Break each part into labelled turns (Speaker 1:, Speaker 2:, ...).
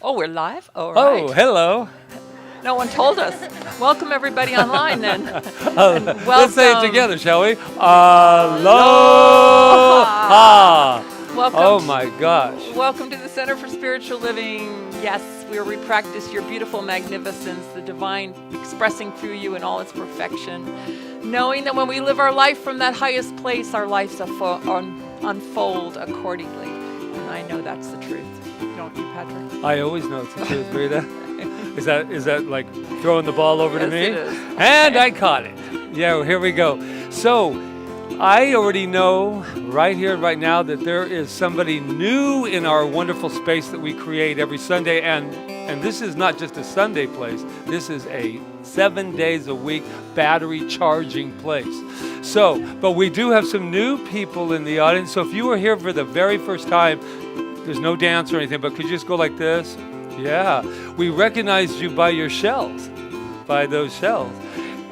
Speaker 1: Oh, we're live? All
Speaker 2: Oh,
Speaker 1: right.
Speaker 2: hello.
Speaker 1: No one told us. Welcome, everybody online, then. And
Speaker 2: Let's say it together, shall we? Aloha.
Speaker 1: Welcome.
Speaker 2: Oh, my gosh.
Speaker 1: Welcome to the Center for Spiritual Living. Yes, where we practice your beautiful magnificence, the divine expressing through you in all its perfection. Knowing that when we live our life from that highest place, our lives unfold accordingly. And I know that's the truth. Don't you, Patrick?
Speaker 2: I always know it's the truth, Rita. Is that like throwing the ball over to me?
Speaker 1: Yes, it is.
Speaker 2: And I caught it. Yeah, well, here we go. So I already know right here, right now, that there is somebody new in our wonderful space that we create every Sunday. And this is not just a Sunday place. This is a 7 days a week battery charging place. So, but we do have some new people in the audience. So if you were here for the very first time, there's no dance or anything, but could you just go like this? Yeah. We recognized you by your shells, by those shells.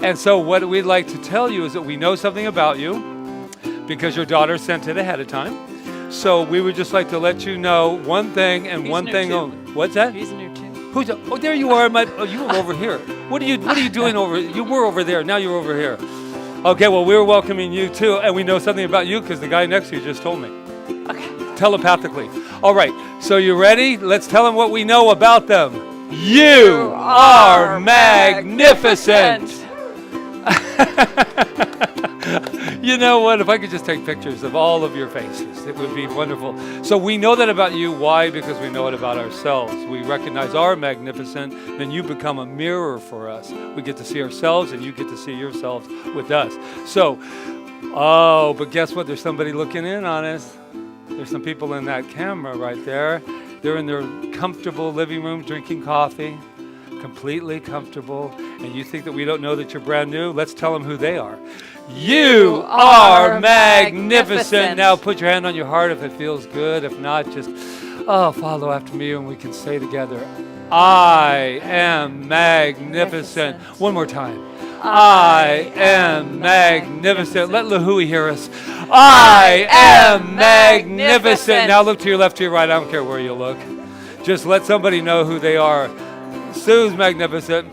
Speaker 2: And so what we'd like to tell you is that we know something about you because your daughter sent it ahead of time. So we would just like to let you know one thing and
Speaker 1: He's
Speaker 2: one
Speaker 1: new
Speaker 2: thing
Speaker 1: too.
Speaker 2: only. What's that?
Speaker 1: He's new too.
Speaker 2: Who's? Oh, there you are. You were over here. What are you doing over? You were over there. Now you're over here. Okay. Well, we're welcoming you too, and we know something about you because the guy next to you just told me.
Speaker 1: Okay.
Speaker 2: Telepathically. All right. So you ready? Let's tell them what we know about them. You are magnificent. You know what? If I could just take pictures of all of your faces, it would be wonderful. So we know that about you. Why? Because we know it about ourselves. We recognize our magnificent, then you become a mirror for us. We get to see ourselves, and you get to see yourselves with us. So, but guess what? There's somebody looking in on us. There's some people in that camera right there. They're in their comfortable living room drinking coffee, completely comfortable. And you think that we don't know that you're brand new? Let's tell them who they are. You are magnificent. Now put your hand on your heart if it feels good. If not, just follow after me and we can say together, I am magnificent. One more time. I am magnificent. Let Lahui hear us. I am magnificent. Now look to your left, to your right. I don't care where you look. Just let somebody know who they are. Sue's magnificent.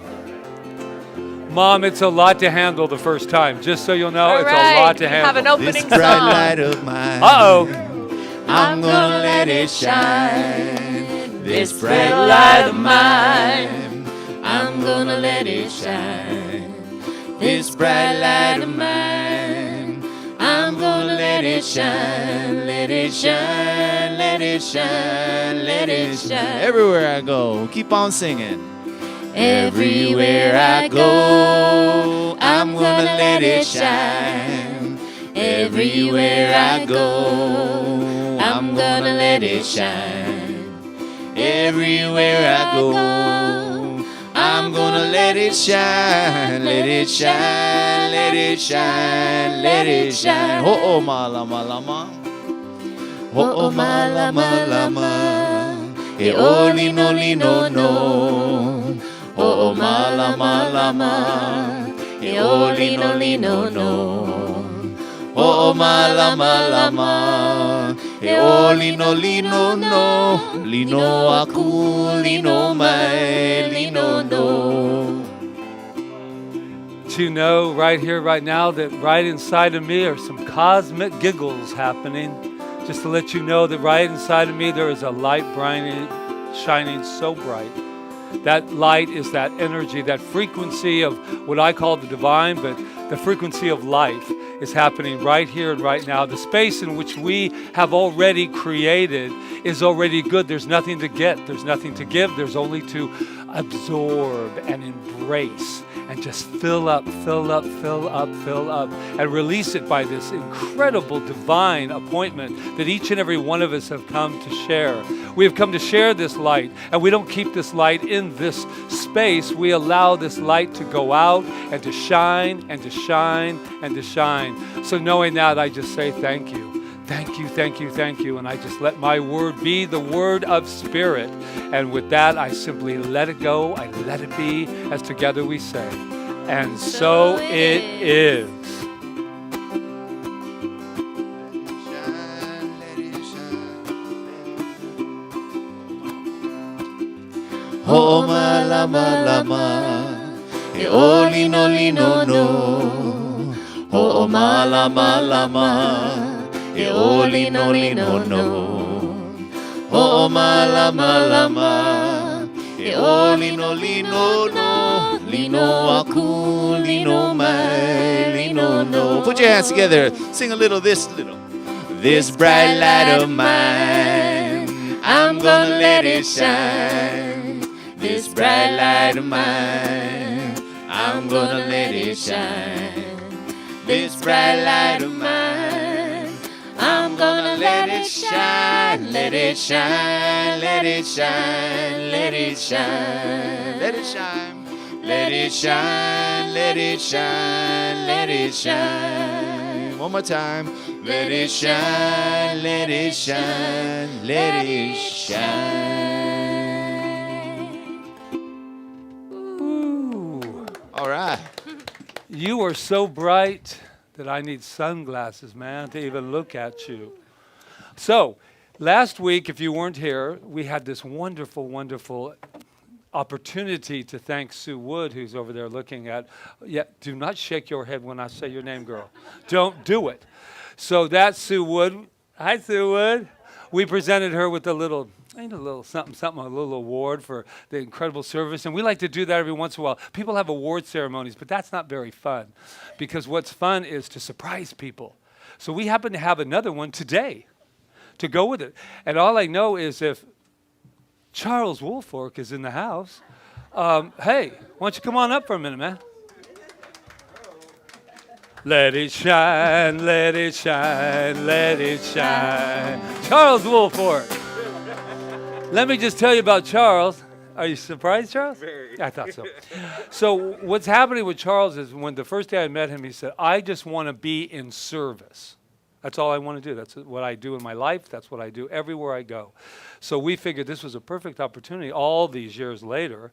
Speaker 2: Mom, it's a lot to handle the first time. Just so you'll know, it's a lot to handle.
Speaker 1: Have an opening
Speaker 3: This
Speaker 1: song.
Speaker 3: bright light of mine.
Speaker 2: Uh-oh.
Speaker 3: I'm gonna let it shine. This bright light of mine. I'm gonna let it shine. This bright light of mine. I'm gonna let it shine. Let it shine. Let it shine. Let it shine. Everywhere I go, keep on singing. Everywhere I go, I'm gonna let it shine. Everywhere I go, I'm gonna let it shine. Everywhere I go, I'm gonna let it shine. Let it shine, let it shine, let it shine. Oh, ma lama lama. Oh, ma lama lama. E o lino lino no. Oh, ma lama lama. E o lino lino no. Oh, ma lama lama. E o lino lino no. Lino aku, lino mai, lino no.
Speaker 2: To know right here, right now, that right inside of me are some cosmic giggles happening. Just to let you know that right inside of me there is a light shining so bright. That light is that energy, that frequency of what I call the divine, but the frequency of life is happening right here and right now. The space in which we have already created is already good. There's nothing to get. There's nothing to give. There's only to absorb and embrace and just fill up, fill up, fill up, fill up, and release it by this incredible divine appointment that each and every one of us have come to share. We have come to share this light, and we don't keep this light in this space. We allow this light to go out and to shine and to shine and to shine. So knowing that, I just say thank you. Thank you, thank you, thank you. And I just let my word be the word of spirit. And with that, I simply let it go. I let it be, as together we say. And so it is.
Speaker 3: Ho ma lama lama. E o lino lino no. Ho ma lama lama. E o lino lino no. Ho ma lama lama. E o lino lino no. Lino aku, lino mai, lino no. Put your hands together. Sing a little, this little. This bright light of mine, I'm gonna let it shine. This bright light of mine, I'm gonna let it shine. This bright light of mine, I'm gonna let it shine. Let it shine, let it shine, let it shine. Let it shine. Let it shine, let it shine, let it shine. One more time. Let it shine, let it shine, let it shine.
Speaker 2: Ooh.
Speaker 3: All right.
Speaker 2: You are so bright that I need sunglasses, man, to even look at you. So, last week, if you weren't here, we had this wonderful, wonderful opportunity to thank Sue Wood, who's over there looking at. Yeah, do not shake your head when I say your name, girl. Don't do it. So that's Sue Wood. Hi, Sue Wood. We presented her with a little something, a little award for the incredible service. And we like to do that every once in a while. People have award ceremonies, but that's not very fun, because what's fun is to surprise people. So we happen to have another one today to go with it. And all I know is if Charles Woolfork is in the house, hey, why don't you come on up for a minute, man? Let it shine, let it shine, let it shine. Charles Woolfork. Let me just tell you about Charles. Are you surprised, Charles? Very. I thought so. So what's happening with Charles is when the first day I met him, he said, I just want to be in service. That's all I want to do. That's what I do in my life. That's what I do everywhere I go. So we figured this was a perfect opportunity all these years later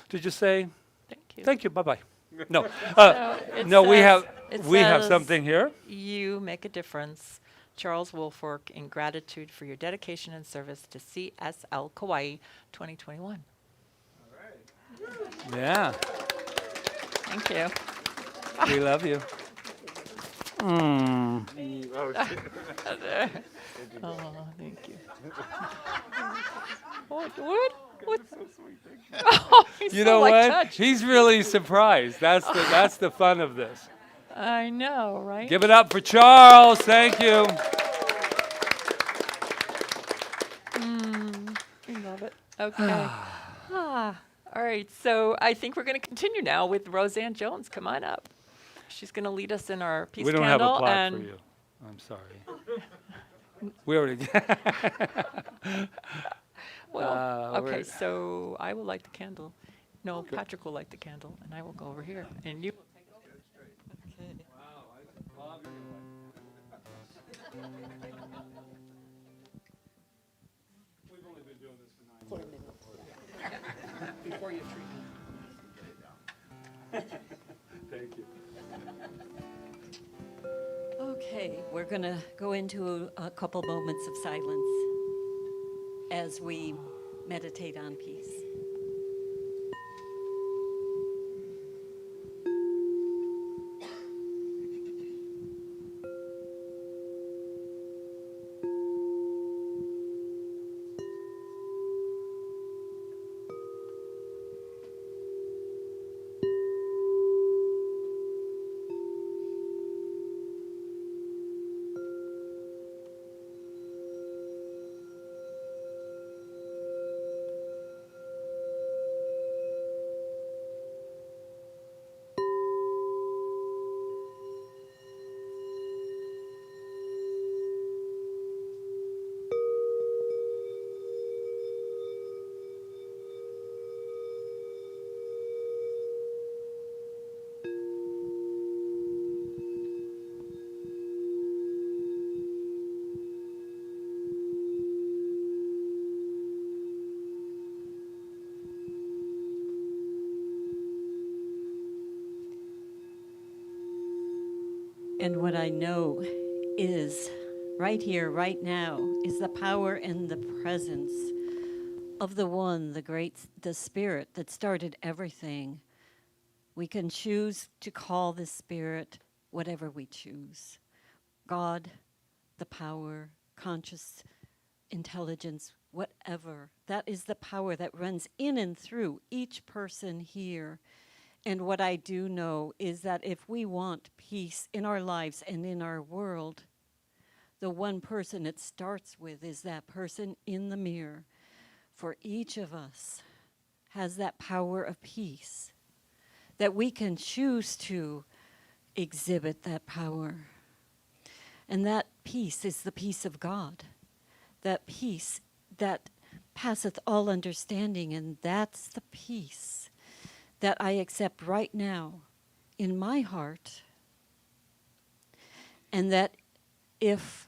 Speaker 2: to just say, thank you, bye-bye. No, no, we have something here.
Speaker 1: You make a difference. Charles Woolfork, in gratitude for your dedication and service to CSL Kauai 2021.
Speaker 2: All right. Yeah.
Speaker 1: Thank you.
Speaker 2: We love you.
Speaker 1: Oh, thank you. What? What's so sweet? Oh,
Speaker 2: you know
Speaker 1: like
Speaker 2: what?
Speaker 1: touched.
Speaker 2: He's really surprised. That's the fun of this.
Speaker 1: I know, right?
Speaker 2: Give it up for Charles. Thank you.
Speaker 1: We love it. Okay. All right. So I think we're going to continue now with Roseanne Jones. Come on up. She's going to lead us in our peace
Speaker 2: we don't
Speaker 1: candle.
Speaker 2: have a plaque for you. I'm sorry. We already.
Speaker 1: Well, okay. So I will light the candle. No, Patrick will light the candle, and I will go over here, and you. Okay.
Speaker 2: We've only been doing this for 9 minutes. Before you treat. Thank you.
Speaker 4: Okay, we're going to go into a couple moments of silence as we meditate on peace. And what I know is right here, right now, is the power and the presence of the one, the Spirit that started everything. We can choose to call this Spirit whatever we choose. God, the power, conscious intelligence, whatever. That is the power that runs in and through each person here. And what I do know is that if we want peace in our lives and in our world, the one person it starts with is that person in the mirror. For each of us has that power of peace, that we can choose to exhibit that power. And that peace is the peace of God, that peace that passeth all understanding, and that's the peace that I accept right now in my heart. And that if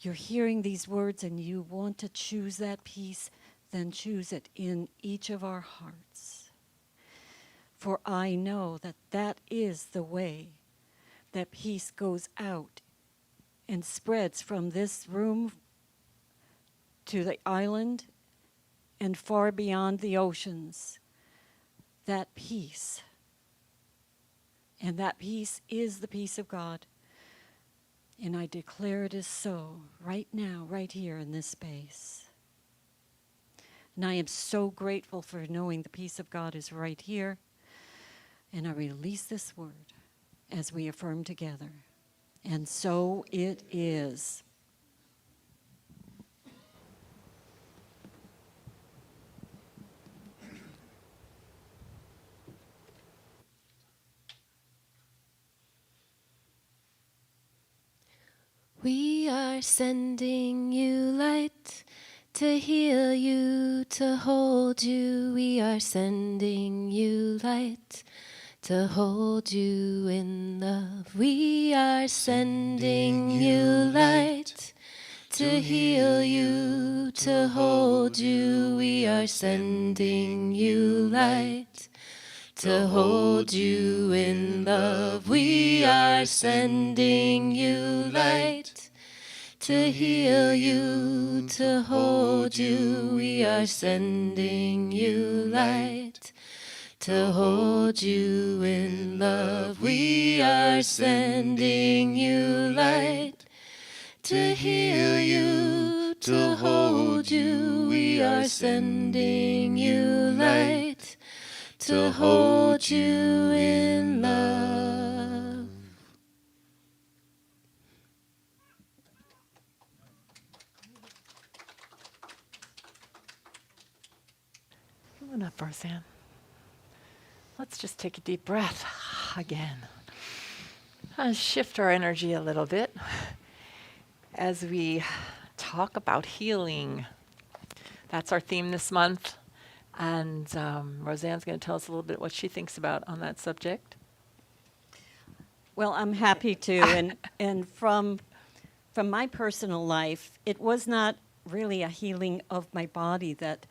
Speaker 4: you're hearing these words and you want to choose that peace, then choose it in each of our hearts. For I know that that is the way that peace goes out and spreads from this room to the island and far beyond the oceans. That peace. And that peace is the peace of God. And I declare it is so right now, right here in this space. And I am so grateful for knowing the peace of God is right here. And I release this word as we affirm together. And so it is.
Speaker 3: We are sending you light to heal you, to hold you. We are sending you light to hold you in love. We are sending you light to heal you, to hold you. We are sending you light to hold you in love. We are sending you light to heal you, to hold you. We are sending you light to hold you in love. We are sending you light to heal you, to hold you. We are sending you light to hold you in love.
Speaker 1: Come on up, Roseanne. Let's just take a deep breath again. Shift our energy a little bit as we talk about healing. That's our theme this month. And Roseanne's going to tell us a little bit what she thinks about on that subject.
Speaker 4: Well, I'm happy to. And from my personal life, it was not really a healing of my body that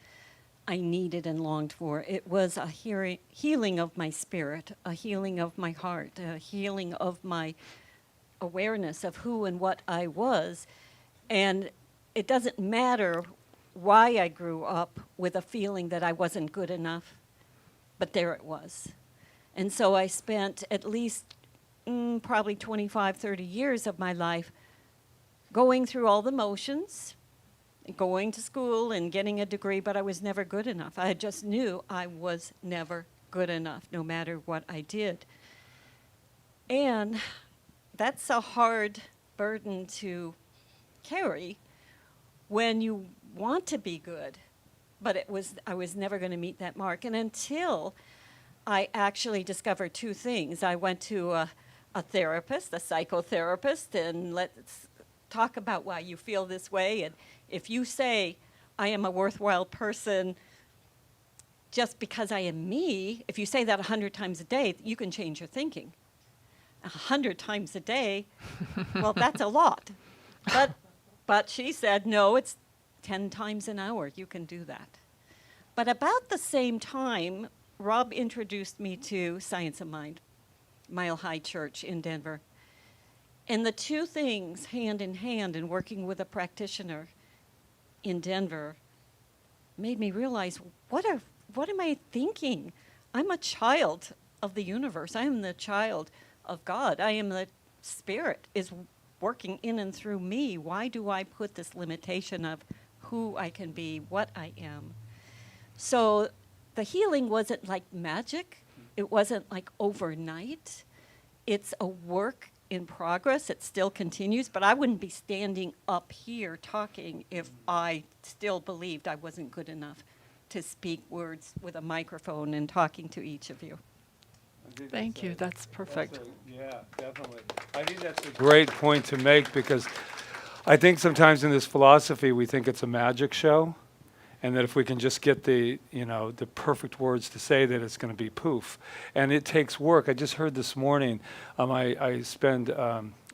Speaker 4: I needed and longed for. It was a healing of my spirit, a healing of my heart, a healing of my awareness of who and what I was. And it doesn't matter why I grew up with a feeling that I wasn't good enough, but there it was. And so I spent at least probably 25, 30 years of my life going through all the motions, going to school and getting a degree, but I was never good enough. I just knew I was never good enough, no matter what I did. And that's a hard burden to carry when you want to be good, but I was never going to meet that mark. And until I actually discovered two things. I went to a therapist, a psychotherapist, and let's talk about why you feel this way. And if you say, I am a worthwhile person just because I am me, if you say that 100 times a day, you can change your thinking. 100 times a day, well, that's a lot. But she said, no, it's 10 times an hour. You can do that. But about the same time, Rob introduced me to Science of Mind, Mile High Church in Denver. And the two things, hand in hand, in working with a practitioner in Denver, made me realize, what am I thinking? I'm a child of the universe. I am the child of God. I am the Spirit is working in and through me. Why do I put this limitation of who I can be, what I am? So the healing wasn't like magic. It wasn't like overnight. It's a work in progress. It still continues, but I wouldn't be standing up here talking if I still believed I wasn't good enough to speak words with a microphone and talking to each of you.
Speaker 1: Thank you. That's perfect.
Speaker 2: Yeah, definitely. I think that's a great point to make, because I think sometimes in this philosophy we think it's a magic show, and that if we can just get the perfect words to say, that it's going to be poof. And it takes work. I just heard this morning, I spend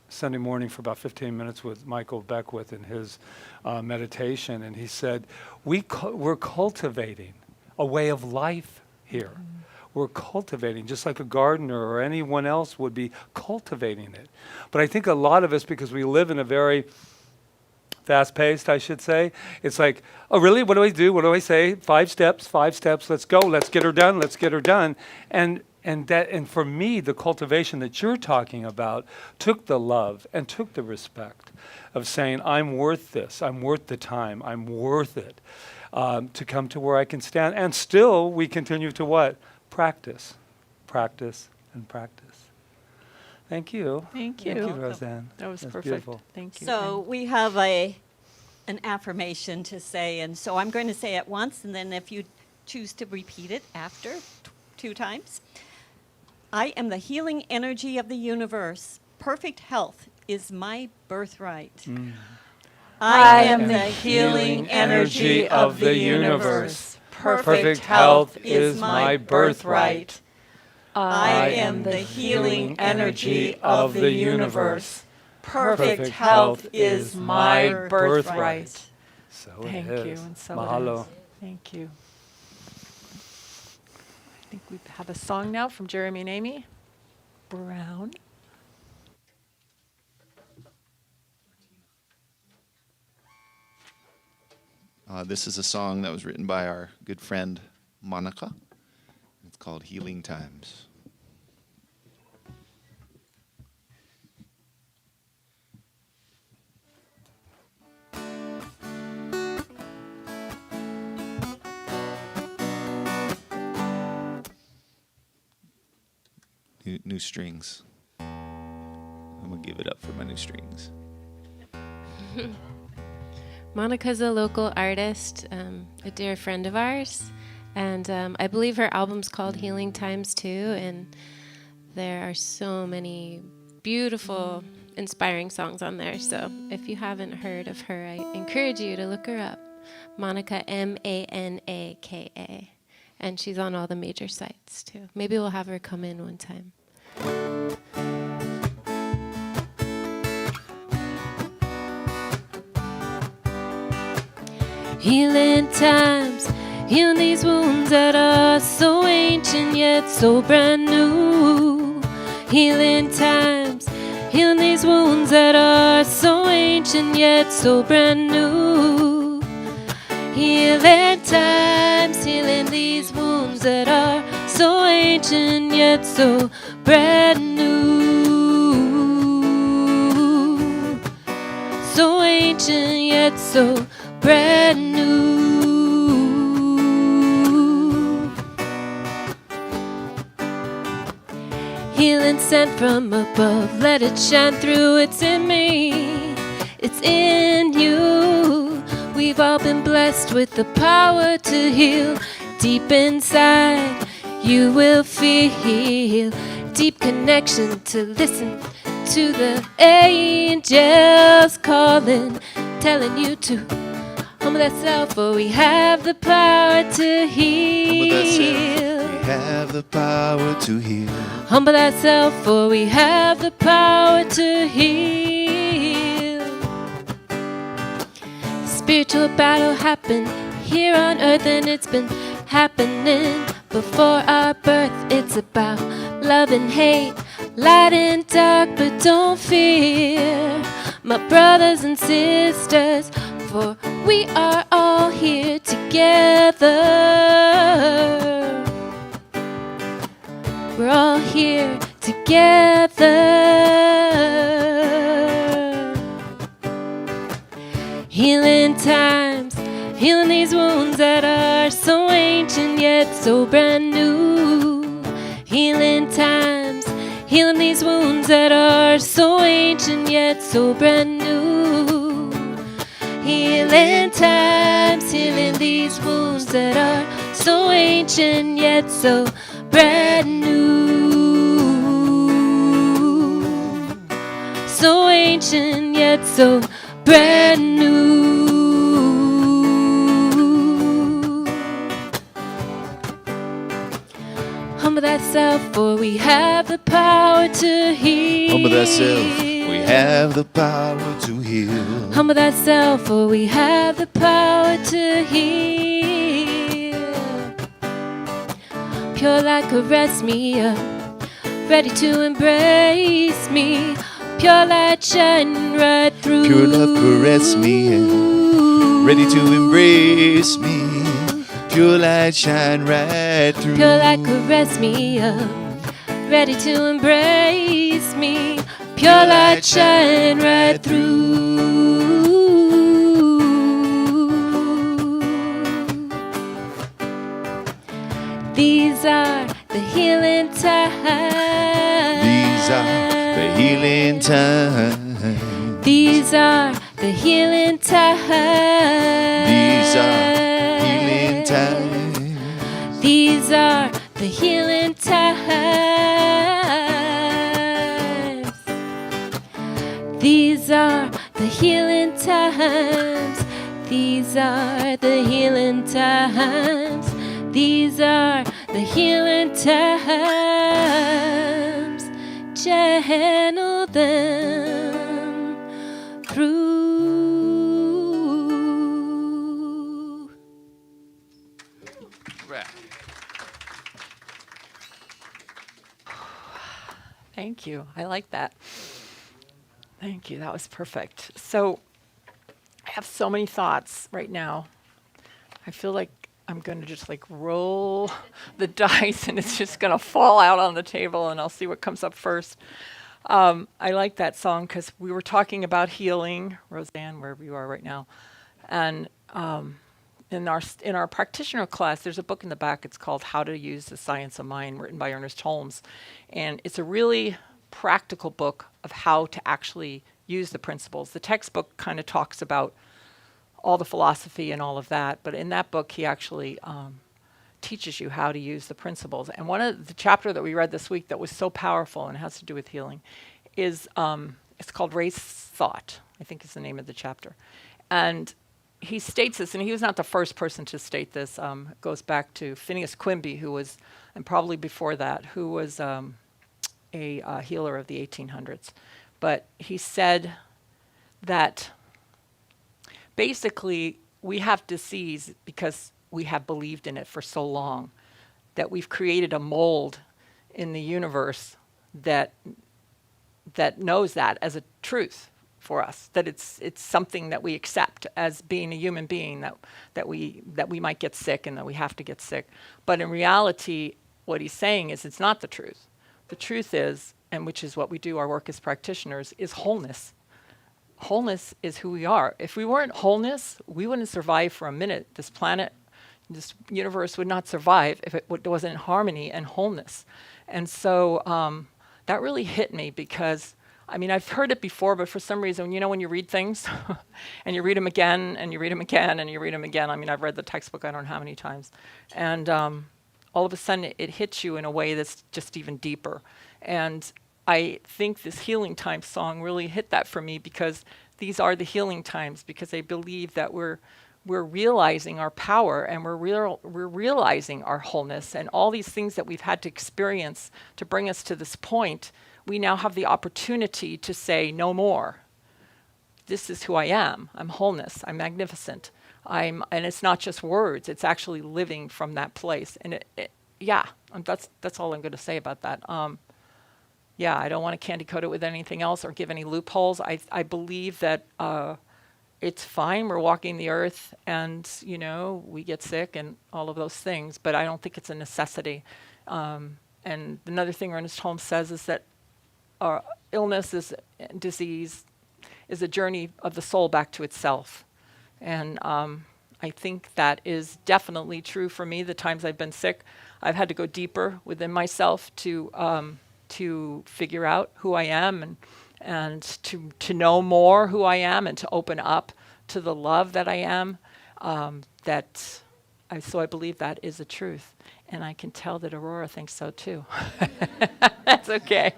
Speaker 2: Sunday morning for about 15 minutes with Michael Beckwith in his meditation, and he said, we're cultivating a way of life here. We're cultivating, just like a gardener or anyone else would be cultivating it. But I think a lot of us, because we live in a very fast-paced, I should say, it's like, oh, really? What do I do? What do I say? 5 steps, let's go, let's get her done. And for me, the cultivation that you're talking about took the love and took the respect of saying, I'm worth this, I'm worth the time, I'm worth it, to come to where I can stand. And still, we continue to what? Practice, and practice. Thank you.
Speaker 1: Thank you.
Speaker 2: Thank you, Roseanne.
Speaker 1: That was
Speaker 2: That's
Speaker 1: perfect.
Speaker 2: beautiful.
Speaker 1: Thank you.
Speaker 4: So we have an affirmation to say, and so I'm going to say it once, and then if you choose to repeat it after 2 times. I am the healing energy of the universe. Perfect health is my birthright.
Speaker 1: I am the healing energy of the universe. Perfect health is my birthright. I am the healing energy of the universe. Perfect health is my birthright.
Speaker 2: So
Speaker 1: Thank
Speaker 2: it
Speaker 1: you,
Speaker 2: is.
Speaker 1: and so
Speaker 2: Mahalo.
Speaker 1: it is. Thank you. I think we have a song now from Jeremy and Amy Brown.
Speaker 3: This is a song that was written by our good friend Monica. It's called Healing Times. New strings. I'm going to give it up for my new strings.
Speaker 5: Monica's a local artist, a dear friend of ours, and I believe her album's called Healing Times too, and there are so many beautiful, inspiring songs on there, so if you haven't heard of her, I encourage you to look her up. Monica, Manaka, and she's on all the major sites too. Maybe we'll have her come in one time. Healing times, heal these wounds that are so ancient yet so brand new. Healing times, heal these wounds that are so ancient yet so brand new. Healing times, healing these wounds that are so ancient yet so brand new. So ancient yet so brand new. Healing sent from above, let it shine through. It's in me, it's in you. We've all been blessed with the power to heal. Deep inside, you will feel deep connection to listen to the angels calling, telling you to humble thyself, for we have the power to heal.
Speaker 3: We have the power to heal.
Speaker 5: Humble thyself, for we have the power to heal. Spiritual battle happened here on earth, and it's been happening before our birth. It's about love and hate, light and dark, but don't fear, my brothers and sisters, for we are all here together. together. We're all here together. Healing times, healing these wounds that are so ancient yet so brand new. Healing times, healing these wounds that are so ancient yet so brand new. Healing times, healing these wounds that are so ancient yet so brand new. So ancient yet so brand new. Humble thyself, for we have the power to heal.
Speaker 3: Humble thyself, we have the power to heal.
Speaker 5: Humble thyself, for we have the power to heal. Pure light caress me up, ready to embrace me. Pure light shine right through.
Speaker 3: Pure love caress me, ready to embrace me. Pure light shine right through.
Speaker 5: Pure light caress me up, ready to embrace me. Pure light shine right through. These are the healing times.
Speaker 3: These are the healing times.
Speaker 5: These are the healing times.
Speaker 3: These are healing times.
Speaker 5: These are the healing times. These are the healing times. These are the healing times. These are the healing times. Channel them through.
Speaker 1: Thank you. I like that. Thank you. That was perfect. So I have so many thoughts right now. I feel like I'm going to just like roll the dice and it's just going to fall out on the table and I'll see what comes up first. I like that song because we were talking about healing, Roseanne, wherever you are right now. And in our practitioner class, there's a book in the back. It's called How to Use the Science of Mind, written by Ernest Holmes. And it's a really practical book of how to actually use the principles. The textbook kind of talks about all the philosophy and all of that, but in that book, he actually teaches you how to use the principles. And one of the chapter that we read this week that was so powerful and has to do with healing is, it's called Race Thought, I think is the name of the chapter. And he states this, and he was not the first person to state this. It goes back to Phineas Quimby, who was, and probably before that, who was a healer of the 1800s. But he said that basically we have disease because we have believed in it for so long, that we've created a mold in the universe that knows that as a truth for us, that it's something that we accept as being a human being, that we might get sick and that we have to get sick. But in reality, what he's saying is it's not the truth. The truth is, and which is what we do, our work as practitioners, is wholeness. Wholeness is who we are. If we weren't wholeness, we wouldn't survive for a minute. This planet, this universe would not survive if it wasn't in harmony and wholeness. And so that really hit me because, I mean, I've heard it before, but for some reason, you know, when you read things and you read them again and you read them again and you read them again, I mean, I've read the textbook I don't know how many times. And all of a sudden it hits you in a way that's just even deeper. And I think this Healing Times song really hit that for me because these are the healing times, because I believe that we're realizing our power and we're realizing our wholeness and all these things that we've had to experience to bring us to this point. We now have the opportunity to say no more. This is who I am. I'm wholeness. I'm magnificent. And it's not just words. It's actually living from that place. And that's all I'm going to say about that. I don't want to candy coat it with anything else or give any loopholes. I believe that it's fine. We're walking the earth and, we get sick and all of those things, but I don't think it's a necessity. And another thing Ernest Holmes says is that illness disease is a journey of the soul back to itself. And I think that is definitely true for me. The times I've been sick, I've had to go deeper within myself to figure out who I am and to know more who I am and to open up to the love that I am. So I believe that is the truth. And I can tell that Aurora thinks so too. That's okay.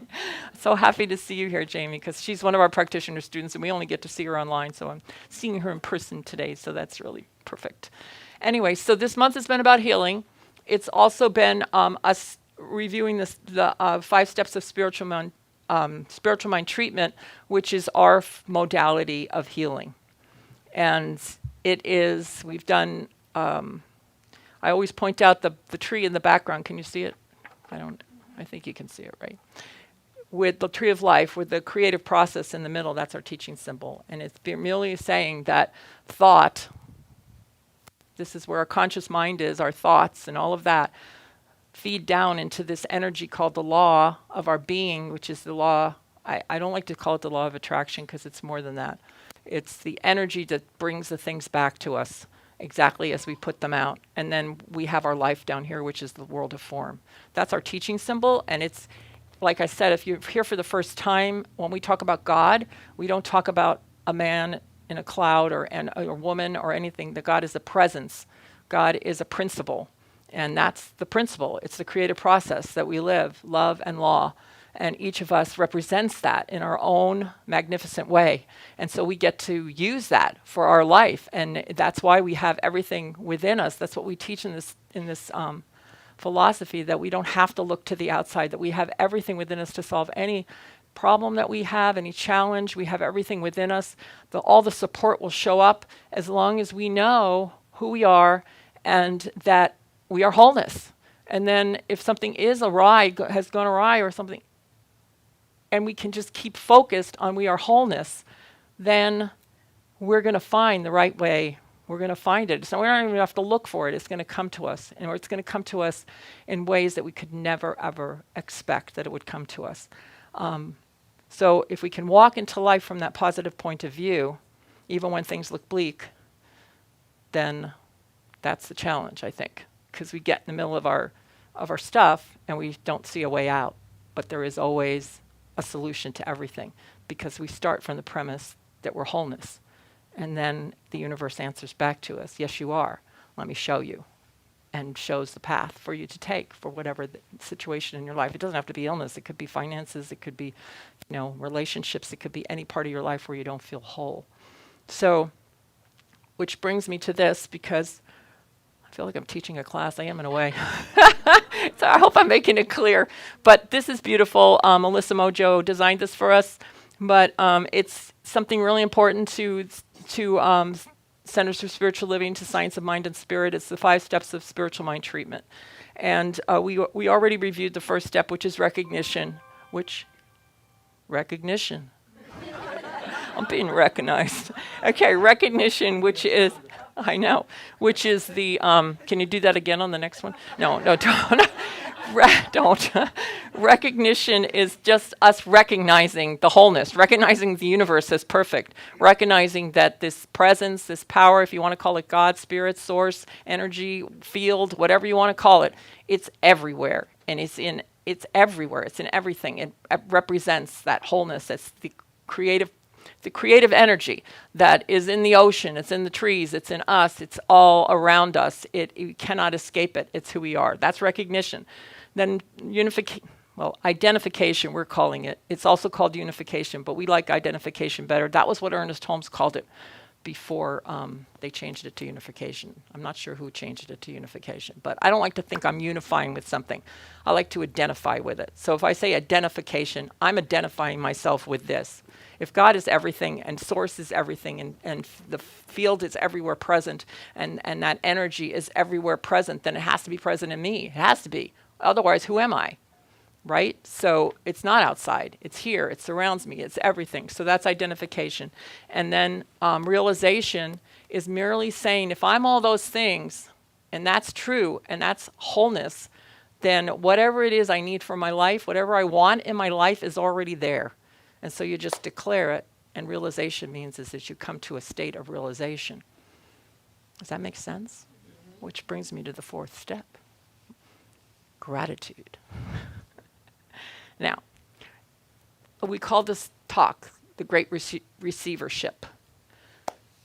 Speaker 1: So happy to see you here, Jamie, because she's one of our practitioner students and we only get to see her online. So I'm seeing her in person today. So that's really perfect. Anyway, so this month has been about healing. It's also been us reviewing the 5 steps of spiritual mind treatment, which is our modality of healing. And we've done, I always point out the tree in the background. Can you see it? I think you can see it, right? With the tree of life, with the creative process in the middle, that's our teaching symbol. And it's merely saying that thought, this is where our conscious mind is, our thoughts and all of that, feed down into this energy called the law of our being, which is the law, I don't like to call it the law of attraction because it's more than that. It's the energy that brings the things back to us exactly as we put them out. And then we have our life down here, which is the world of form. That's our teaching symbol. And it's, like I said, if you're here for the first time, when we talk about God, we don't talk about a man in a cloud or a woman or anything. That God is a presence. God is a principle. And that's the principle. It's the creative process that we live, love and law. And each of us represents that in our own magnificent way. And so we get to use that for our life. And that's why we have everything within us. That's what we teach in this philosophy, that we don't have to look to the outside, that we have everything within us to solve any problem that we have, any challenge. We have everything within us. All the support will show up as long as we know who we are and that we are wholeness. And then if something is awry, has gone awry or something, and we can just keep focused on we are wholeness, then we're going to find the right way. We're going to find it. So we don't even have to look for it. It's going to come to us. And it's going to come to us in ways that we could never, ever expect that it would come to us. So if we can walk into life from that positive point of view, even when things look bleak, then that's the challenge, I think. Because we get in the middle of our stuff and we don't see a way out. But there is always a solution to everything, because we start from the premise that we're wholeness. And then the universe answers back to us, yes, you are. Let me show you. And shows the path for you to take for whatever the situation in your life. It doesn't have to be illness. It could be finances. It could be, relationships. It could be any part of your life where you don't feel whole. So, which brings me to this, because I feel like I'm teaching a class. I am in a way. So I hope I'm making it clear. But this is beautiful. Melissa Mojo designed this for us. But it's something really important to Centers for Spiritual Living, to Science of Mind and Spirit. It's the 5 steps of spiritual mind treatment. And we already reviewed the first step, which is recognition. Recognition. I'm being recognized. Okay, recognition, which is the, can you do that again on the next one? No, don't. Don't. Recognition is just us recognizing the wholeness, recognizing the universe as perfect, recognizing that this presence, this power, if you want to call it God, spirit, source, energy, field, whatever you want to call it, it's everywhere. And it's everywhere. It's in everything. It represents that wholeness. It's the creative energy that is in the ocean, it's in the trees, it's in us, it's all around us. You cannot escape it. It's who we are. That's recognition. Then identification, we're calling it. It's also called unification, but we like identification better. That was what Ernest Holmes called it before they changed it to unification. I'm not sure who changed it to unification, but I don't like to think I'm unifying with something. I like to identify with it. So if I say identification, I'm identifying myself with this. If God is everything and source is everything and the field is everywhere present and that energy is everywhere present, then it has to be present in me. It has to be. Otherwise, who am I? right? So it's not outside. It's here. It surrounds me. It's everything. So that's identification. And then realization is merely saying, if I'm all those things, and that's true, and that's wholeness, then whatever it is I need for my life, whatever I want in my life is already there. And so you just declare it, and realization means is that you come to a state of realization. Does that make sense? Which brings me to the fourth step. Gratitude. Now, we call this talk the Great Receivership.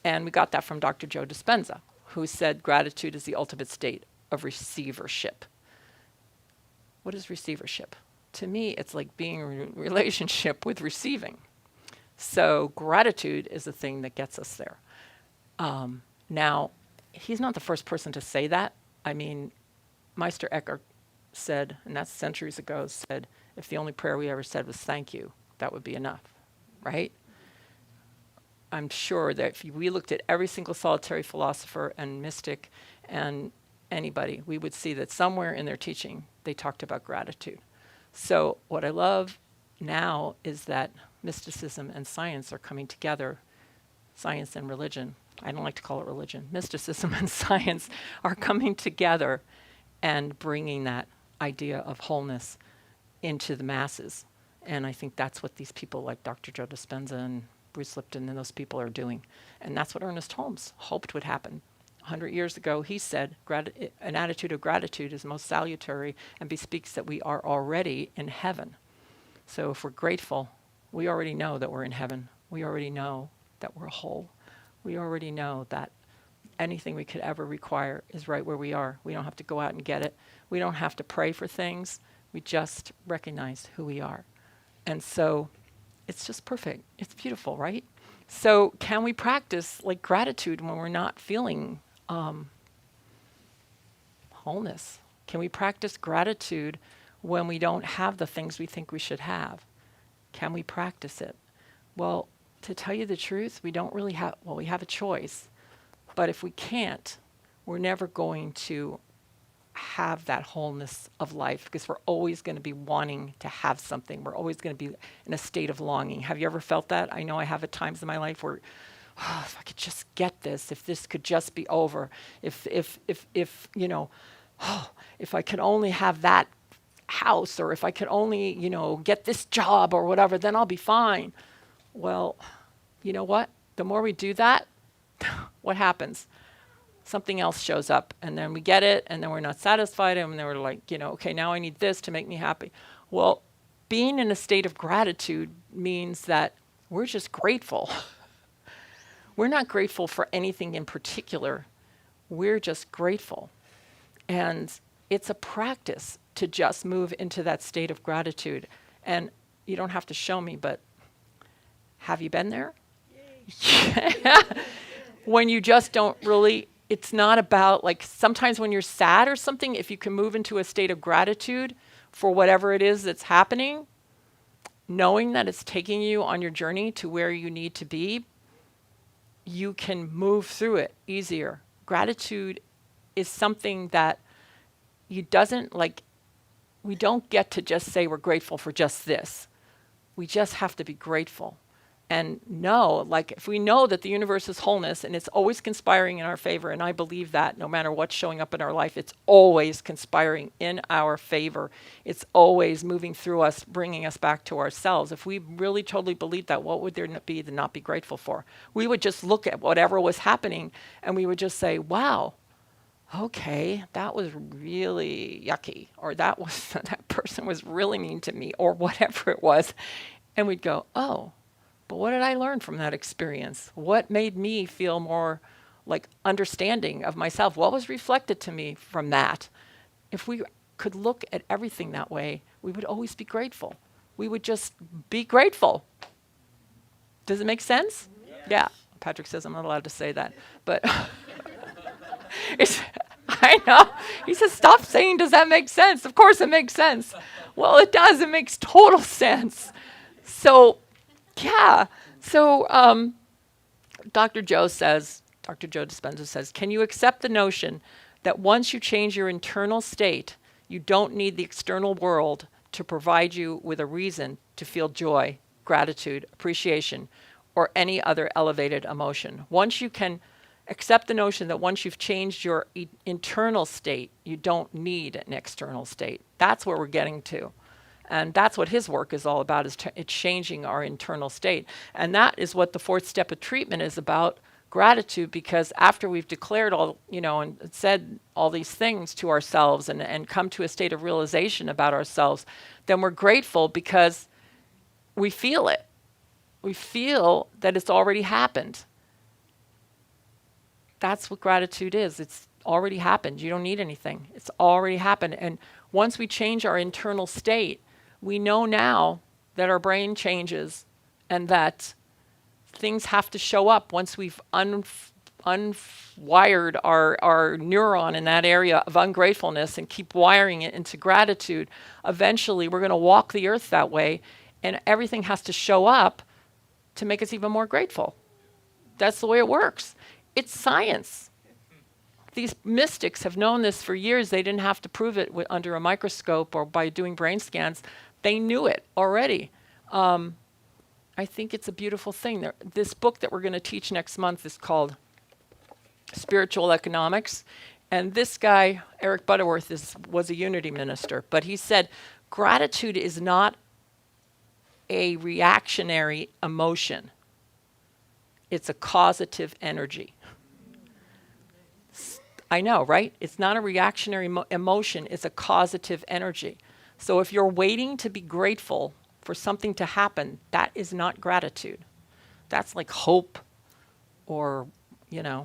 Speaker 1: And we got that from Dr. Joe Dispenza, who said gratitude is the ultimate state of receivership. What is receivership? To me, it's like being in a relationship with receiving. So gratitude is the thing that gets us there. Now, he's not the first person to say that. I mean, Meister Eckhart said, and that's centuries ago, said, if the only prayer we ever said was thank you, that would be enough, right? I'm sure that if we looked at every single solitary philosopher and mystic and anybody, we would see that somewhere in their teaching, they talked about gratitude. So what I love now is that mysticism and science are coming together, science and religion. I don't like to call it religion. Mysticism and science are coming together and bringing that idea of wholeness into the masses. And I think that's what these people like Dr. Joe Dispenza and Bruce Lipton and those people are doing. And that's what Ernest Holmes hoped would happen. 100 years ago, he said, an attitude of gratitude is most salutary and bespeaks that we are already in heaven. So if we're grateful, we already know that we're in heaven. We already know that we're whole. We already know that anything we could ever require is right where we are. We don't have to go out and get it. We don't have to pray for things. We just recognize who we are. And so it's just perfect. It's beautiful, right? So can we practice like gratitude when we're not feeling wholeness? Can we practice gratitude when we don't have the things we think we should have? Can we practice it? Well, to tell you the truth, we don't really have, well, we have a choice. But if we can't, we're never going to have that wholeness of life because we're always going to be wanting to have something. We're always going to be in a state of longing. Have you ever felt that? I know I have at times in my life where, oh, if I could just get this, if this could just be over, if you know, oh, if I could only have that house, or if I could only, you know, get this job or whatever, then I'll be fine. Well, you know what? The more we do that, what happens? Something else shows up, and then we get it, and then we're not satisfied, and then we're like, you know, okay, now I need this to make me happy. Well, being in a state of gratitude means that we're just grateful. We're not grateful for anything in particular. We're just grateful. And it's a practice to just move into that state of gratitude. And you don't have to show me, but have you been there? When you just don't really, it's not about, like, sometimes when you're sad or something, if you can move into a state of gratitude for whatever it is that's happening, knowing that it's taking you on your journey to where you need to be, you can move through it easier. Gratitude is something that you doesn't, like, we don't get to just say we're grateful for just this. We just have to be grateful. And know, like, if we know that the universe is wholeness and it's always conspiring in our favor, and I believe that no matter what's showing up in our life, it's always conspiring in our favor. It's always moving through us, bringing us back to ourselves. If we really totally believe that, what would there be to not be grateful for? We would just look at whatever was happening and we would just say, wow, okay, that was really yucky, or that person was really mean to me, or whatever it was. And we'd go, oh, but what did I learn from that experience? What made me feel more like understanding of myself? What was reflected to me from that? If we could look at everything that way, we would always be grateful. We would just be grateful. Does it make sense? Yes. Yeah. Patrick says I'm not allowed to say that, but I know. He says, stop saying, does that make sense? Of course it makes sense. Well, it does. It makes total sense. So, yeah. So Dr. Joe Dispenza says, can you accept the notion that once you change your internal state, you don't need the external world to provide you with a reason to feel joy, gratitude, appreciation, or any other elevated emotion. Once you can accept the notion that once you've changed your internal state, you don't need an external state. That's where we're getting to. And that's what his work is all about, is it's changing our internal state. And that is what the fourth step of treatment is about, gratitude, because after we've declared all, and said all these things to ourselves and come to a state of realization about ourselves, then we're grateful because we feel it. We feel that it's already happened. That's what gratitude is. It's already happened. You don't need anything. It's already happened. And once we change our internal state, we know now that our brain changes and that things have to show up once we've unwired our neuron in that area of ungratefulness and keep wiring it into gratitude. Eventually, we're going to walk the earth that way, and everything has to show up to make us even more grateful. That's the way it works. It's science. These mystics have known this for years. They didn't have to prove it under a microscope or by doing brain scans. They knew it already. I think it's a beautiful thing. This book that we're going to teach next month is called Spiritual Economics. And this guy, Eric Butterworth, was a unity minister. But he said, gratitude is not a reactionary emotion. It's a causative energy. I know, right? It's not a reactionary emotion. It's a causative energy. So if you're waiting to be grateful for something to happen, that is not gratitude. That's like hope, or I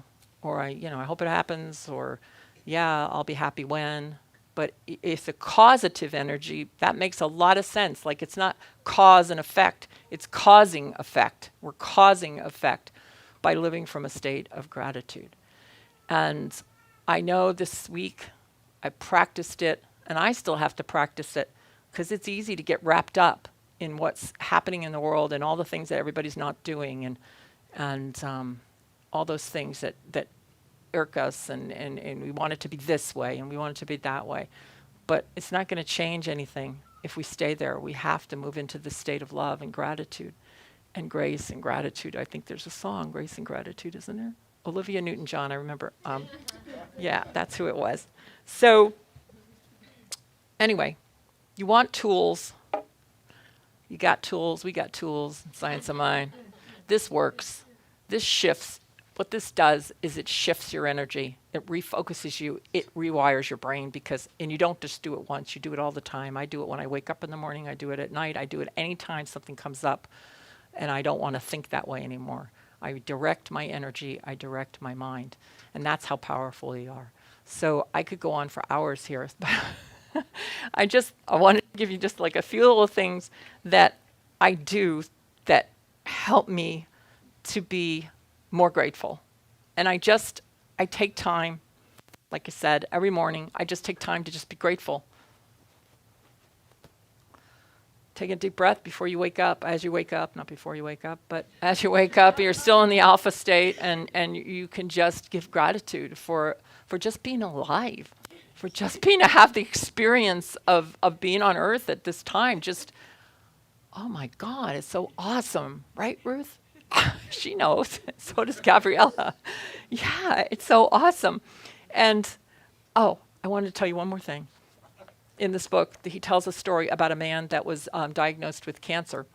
Speaker 1: hope it happens, or yeah, I'll be happy when. But it's a causative energy. That makes a lot of sense. Like, it's not cause and effect. It's causing effect. We're causing effect by living from a state of gratitude. And I know this week I practiced it, and I still have to practice it, because it's easy to get wrapped up in what's happening in the world and all the things that everybody's not doing, and all those things that irk us, and we want it to be this way and we want it to be that way. But it's not going to change anything if we stay there. We have to move into the state of love and gratitude and grace and gratitude. I think there's a song, Grace and Gratitude, isn't there? Olivia Newton-John, I remember. Yeah, that's who it was. So anyway, you want tools. You got tools. We got tools. Science of Mind. This works. This shifts. What this does is it shifts your energy. It refocuses you. It rewires your brain, and you don't just do it once. You do it all the time. I do it when I wake up in the morning. I do it at night. I do it anytime something comes up and I don't want to think that way anymore. I direct my energy. I direct my mind. And that's how powerful we are. So I could go on for hours here. I wanted to give you just like a few little things that I do that help me to be more grateful. And I take time, like I said, every morning, I just take time to just be grateful. Take a deep breath before you wake up, as you wake up, not before you wake up, but as you wake up, you're still in the alpha state, and you can just give gratitude for just being alive, for just have the experience of being on earth at this time. Just, oh my God, it's so awesome. Right, Ruth? She knows. So does Gabriella. Yeah, it's so awesome. And, I wanted to tell you one more thing. In this book, he tells a story about a man that was diagnosed with cancer,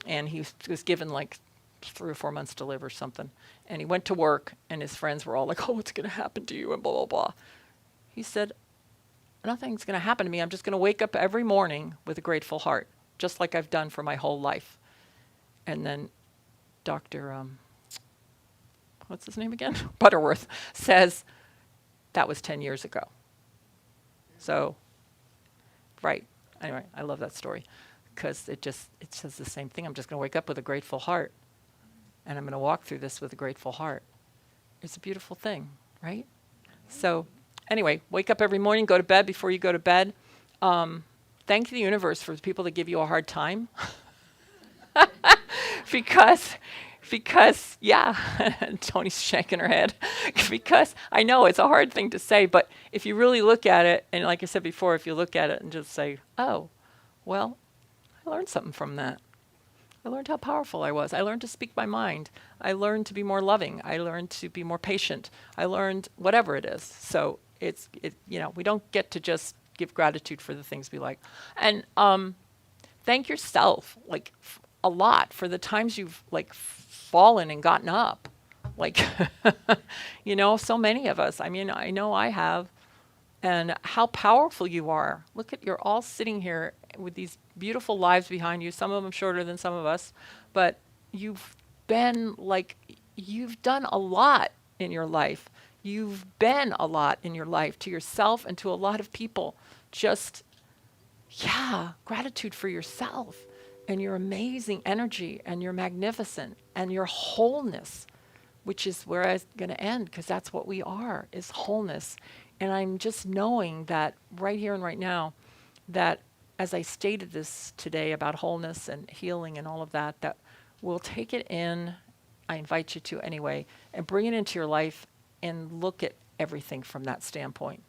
Speaker 1: and he was given like 3 or 4 months to live or something. And he went to work, and his friends were all like, oh, what's going to happen to you, and blah, blah, blah. He said, nothing's going to happen to me. I'm just going to wake up every morning with a grateful heart, just like I've done for my whole life. And then Dr. What's his name again? Butterworth says that was 10 years ago. So, right. Anyway, I love that story because it says the same thing. I'm just going to wake up with a grateful heart, and I'm going to walk through this with a grateful heart. It's a beautiful thing, right? So anyway, wake up every morning, go to bed before you go to bed. Thank the universe for the people that give you a hard time. Because, yeah, Tony's shaking her head. Because I know it's a hard thing to say, but if you really look at it, and like I said before, if you look at it and just say, oh, Well, I learned something from that. I learned how powerful I was. I learned to speak my mind. I learned to be more loving. I learned to be more patient. I learned whatever it is. So we don't get to just give gratitude for the things we like. And thank yourself a lot for the times you've fallen and gotten up. So many of us. I mean, I know I have. And how powerful you are. Look at, you're all sitting here with these beautiful lives behind you, some of them shorter than some of us, but you've done a lot in your life. You've been a lot in your life to yourself and to a lot of people. Gratitude for yourself and your amazing energy and your magnificent and your wholeness, which is where I was going to end, because that's what we are, is wholeness. And I'm just knowing that right here and right now, that as I stated this today about wholeness and healing and all of that, that we'll take it in, I invite you to anyway, and bring it into your life and look at everything from that standpoint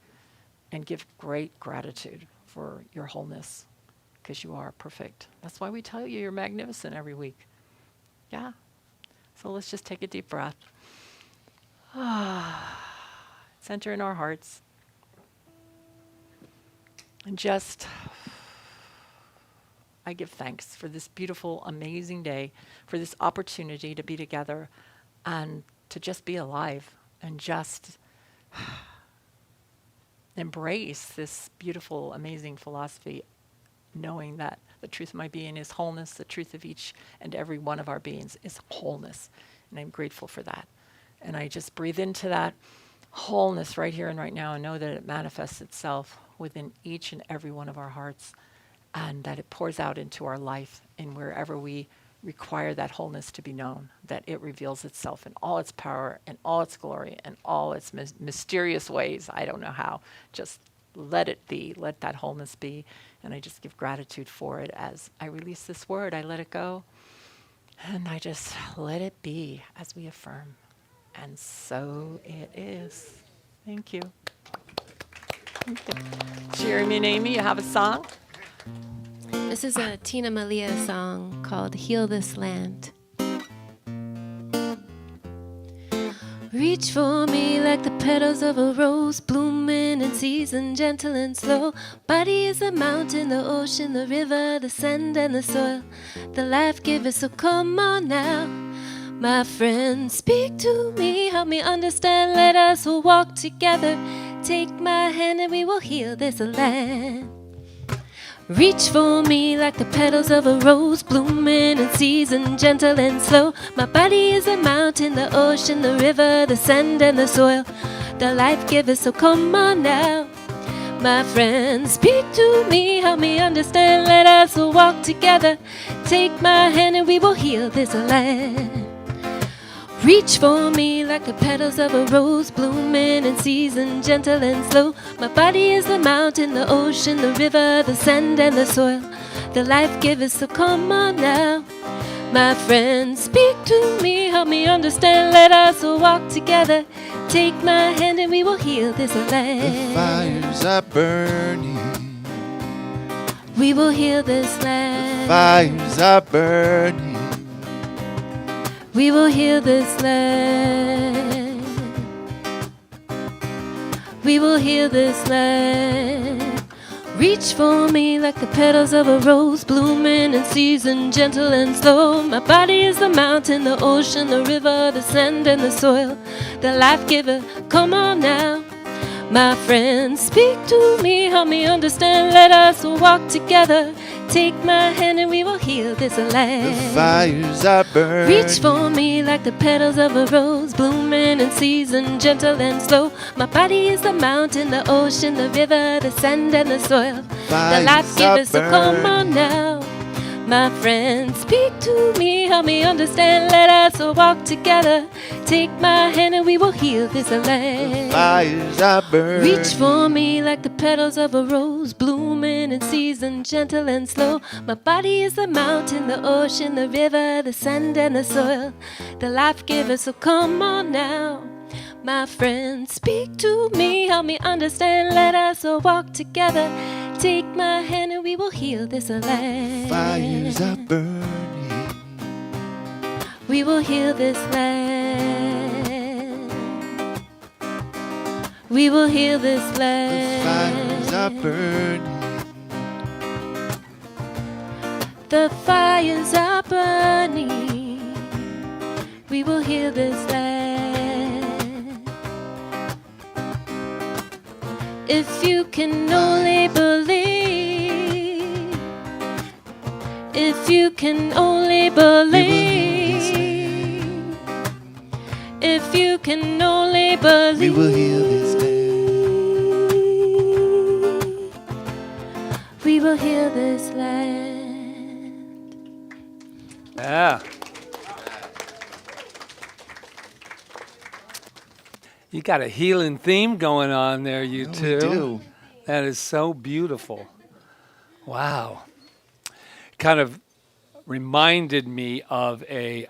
Speaker 1: and give great gratitude for your wholeness, because you are perfect. That's why we tell you you're magnificent every week. Yeah. So let's just take a deep breath. Center in our hearts. And I give thanks for this beautiful, amazing day, for this opportunity to be together and to just be alive and just embrace this beautiful, amazing philosophy, knowing that the truth of my being is wholeness, the truth of each and every one of our beings is wholeness. And I'm grateful for that. And I just breathe into that wholeness right here and right now and know that it manifests itself within each and every one of our hearts, and that it pours out into our life, and wherever we require that wholeness to be known, that it reveals itself in all its power and all its glory and all its mysterious ways. I don't know how. Just let it be. Let that wholeness be. And I just give gratitude for it as I release this word. I let it go. And I just let it be as we affirm. And so it is. Thank you. Jeremy and Amy, you have a song?
Speaker 5: This is a Tina Malia song called Heal This Land. Reach for me like the petals of a rose, blooming in season, gentle and slow. Body is a mountain, the ocean, the river, the sand and the soil, the life giver, so come on now. My friend, speak to me, help me understand, let us walk together. Take my hand and we will heal this land. Reach for me like the petals of a rose, blooming in season, gentle and slow. My body is a mountain, the ocean, the river, the sand and the soil, the life giver, so come on now. My friend, speak to me, help me understand, let us walk together. Take my hand and we will heal this land. Reach for me like the petals of a rose, blooming in season, gentle and slow. My body is the mountain, the ocean, the river, the sand and the soil, the life giver, so come on now. My friend, speak to me, help me understand, let us walk together. Take my hand and we will heal this land.
Speaker 3: The fires are burning.
Speaker 5: We will heal this
Speaker 3: The
Speaker 5: land.
Speaker 3: fires are burning.
Speaker 5: We will heal this land. We will heal this land. Reach for me like the petals of a rose, blooming in season, gentle and slow. My body is the mountain, the ocean, the river, the sand and the soil, the life giver, come on now. My friend, speak to me, help me understand, let us walk together. Take my hand and we will heal this land.
Speaker 3: The fires are burning.
Speaker 5: Reach for me like the petals of a rose, blooming in season, gentle and slow. My body is the mountain, the ocean, the river, the sand and the soil, the life giver, so come on now. My friend, speak to me, help me understand, let us walk together. Take my hand and we will heal this land.
Speaker 3: The fires are burning.
Speaker 5: Reach for me like the petals of a rose, blooming in season, gentle and slow. My body is the mountain, the ocean, the river, the sand and the soil, the life giver, so come on now. My friend, speak to me, help me understand, let us walk together. Take my hand and we will heal this land.
Speaker 3: Fires are burning.
Speaker 5: We will heal this land. We will heal this
Speaker 3: The
Speaker 5: land.
Speaker 3: fires are burning.
Speaker 5: The fires are burning. We will heal this land. If you can only believe. If you can only believe. If you can only believe.
Speaker 3: We will heal this land.
Speaker 5: We will heal this land.
Speaker 2: Yeah. You got a healing theme going on there, you two.
Speaker 3: We do.
Speaker 2: That is so beautiful. Wow. Kind of reminded me of a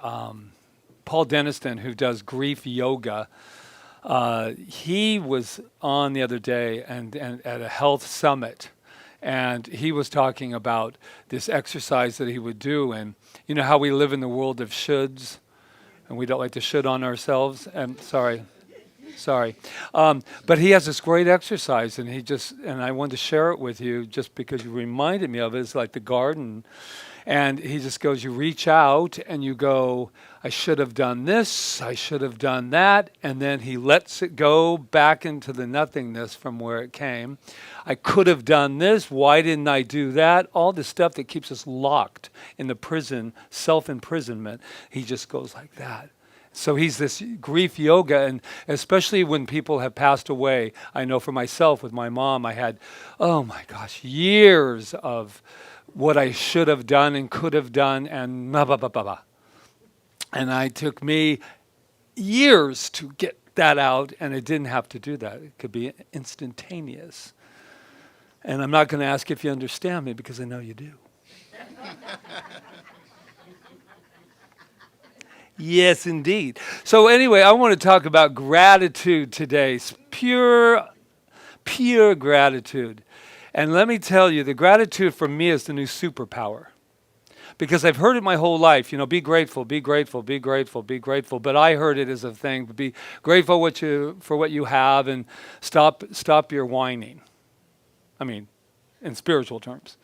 Speaker 2: Paul Denniston who does grief yoga. He was on the other day and at a health summit, and he was talking about this exercise that he would do. And you know how we live in the world of shoulds, and we don't like to should on ourselves. And sorry. But he has this great exercise, and I wanted to share it with you just because you reminded me of it. It's like the garden. And he just goes, you reach out and you go, I should have done this, I should have done that. And then he lets it go back into the nothingness from where it came. I could have done this. Why didn't I do that? All the stuff that keeps us locked in the prison, self-imprisonment. He just goes like that. So he's this grief yoga, and especially when people have passed away. I know for myself with my mom, I had, oh my gosh, years of what I should have done and could have done, and blah, blah, blah, blah, blah. And it took me years to get that out, and it didn't have to do that. It could be instantaneous. And I'm not going to ask if you understand me, because I know you do. Yes, indeed. So anyway, I want to talk about gratitude today. It's pure gratitude. And let me tell you, the gratitude for me is the new superpower. Because I've heard it my whole life, be grateful, be grateful, be grateful, be grateful. But I heard it as a thing, be grateful for what you have and stop your whining. I mean, in spiritual terms.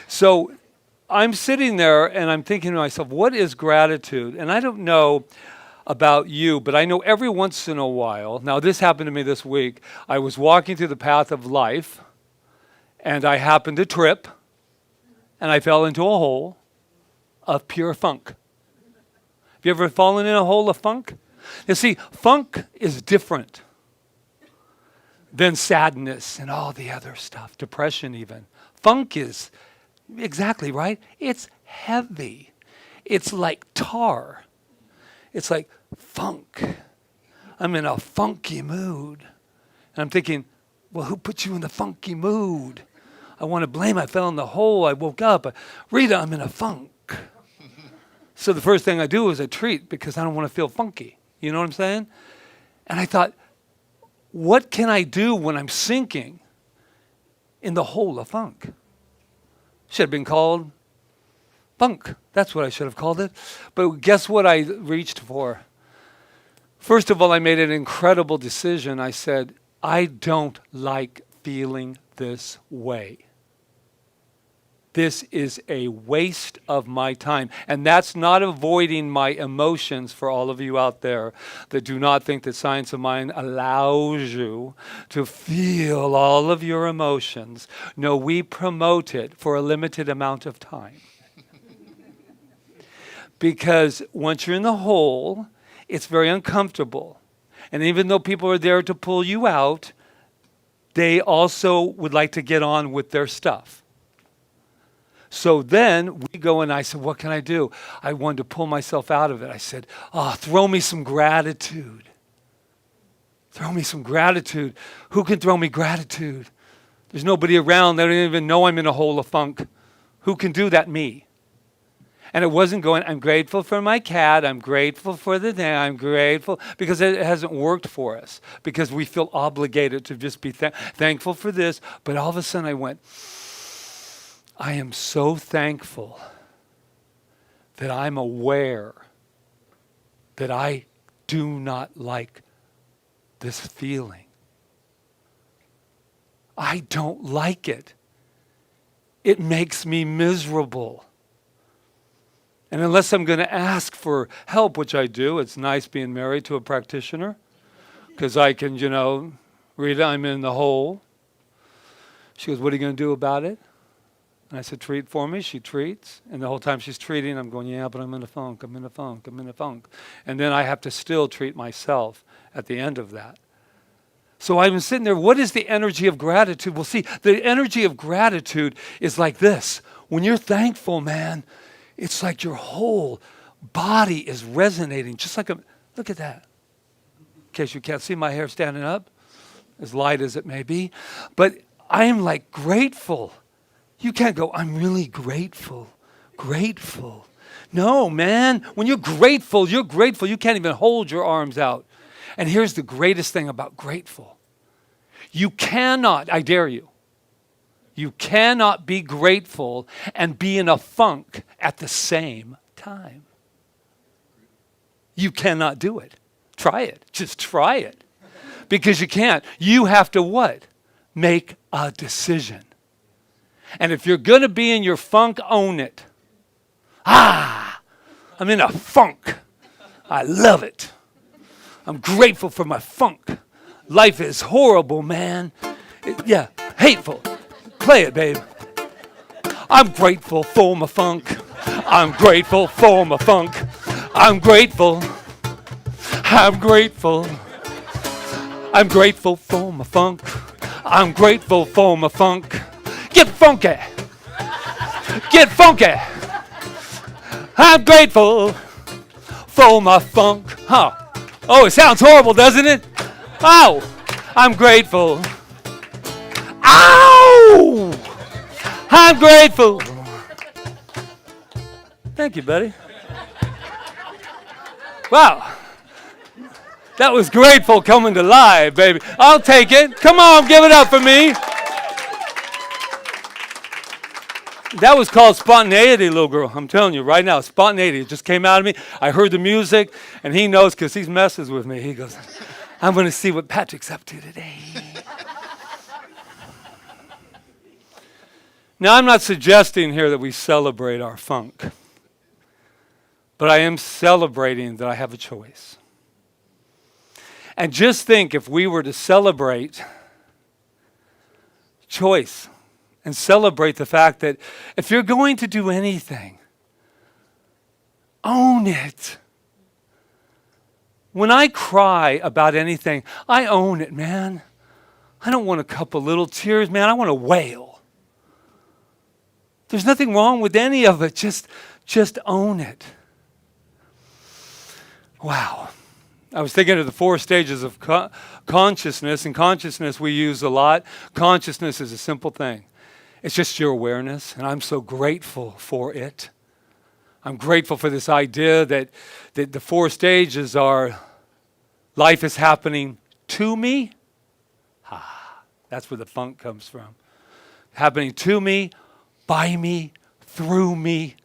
Speaker 2: So I'm sitting there and I'm thinking to myself, what is gratitude? And I don't know about you, but I know every once in a while, now this happened to me this week, I was walking through the path of life and I happened to trip and I fell into a hole of pure funk. Have you ever fallen in a hole of funk? You see, funk is different than sadness and all the other stuff, depression even. Funk is exactly right. It's heavy. It's like tar. It's like funk. I'm in a funky mood. And I'm thinking, well, who put you in the funky mood? I want to blame. I fell in the hole. I woke up. Rita, I'm in a funk. So the first thing I do is I treat because I don't want to feel funky. You know what I'm saying? And I thought, what can I do when I'm sinking in the hole of funk? Should have been called funk. That's what I should have called it. But guess what I reached for? First of all, I made an incredible decision. I said, I don't like feeling this way. This is a waste of my time. And that's not avoiding my emotions for all of you out there that do not think that Science of Mind allows you to feel all of your emotions. No, we promote it for a limited amount of time. Because once you're in the hole, it's very uncomfortable. And even though people are there to pull you out, they also would like to get on with their stuff. So then we go and I said, what can I do? I wanted to pull myself out of it. I said, throw me some gratitude. Throw me some gratitude. Who can throw me gratitude? There's nobody around. They don't even know I'm in a hole of funk. Who can do that? Me. And it wasn't going, I'm grateful for my cat, I'm grateful for the day, I'm grateful, because it hasn't worked for us, because we feel obligated to just be thankful for this. But all of a sudden I went, I am so thankful that I'm aware that I do not like this feeling. I don't like it. It makes me miserable. And unless I'm going to ask for help, which I do, it's nice being married to a practitioner, because I can, Rita, I'm in the hole. She goes, what are you going to do about it? And I said, treat for me. She treats. And the whole time she's treating, I'm going, yeah, but I'm in a funk, I'm in a funk, I'm in a funk. And then I have to still treat myself at the end of that. So I'm sitting there, what is the energy of gratitude? Well, see, the energy of gratitude is like this. When you're thankful, man, it's like your whole body is resonating, just like look at that. In case you can't see my hair standing up, as light as it may be. But I am like grateful. You can't go, I'm really grateful. No, man, when you're grateful. You can't even hold your arms out. And here's the greatest thing about grateful. You cannot, I dare you, you cannot be grateful and be in a funk at the same time. You cannot do it. Try it. Just try it. Because you can't. You have to what? Make a decision. And if you're going to be in your funk, own it. I'm in a funk. I love it. I'm grateful for my funk. Life is horrible, man. Hateful. Play it, babe. I'm grateful for my funk. I'm grateful for my funk. I'm grateful. I'm grateful. I'm grateful for my funk. I'm grateful for my funk. Get funky. Get funky. I'm grateful for my funk. Oh, it sounds horrible, doesn't it? Oh, I'm grateful. Ow! I'm grateful. Thank you, buddy. Wow. That was grateful coming to life, baby. I'll take it. Come on, give it up for me. That was called spontaneity, little girl. I'm telling you right now, spontaneity. It just came out of me. I heard the music, and he knows because he messes with me. He goes, I'm going to see what Patrick's up to today. Now, I'm not suggesting here that we celebrate our funk, but I am celebrating that I have a choice. And just think if we were to celebrate choice and celebrate the fact that if you're going to do anything, own it. When I cry about anything, I own it, man. I don't want a couple little tears, man. I want to wail. There's nothing wrong with any of it. Just own it. Wow. I was thinking of the 4 stages of consciousness, and consciousness we use a lot. Consciousness is a simple thing. It's just your awareness, and I'm so grateful for it. I'm grateful for this idea that the 4 stages are life is happening to me. That's where the funk comes from. Happening to me, by me, through me,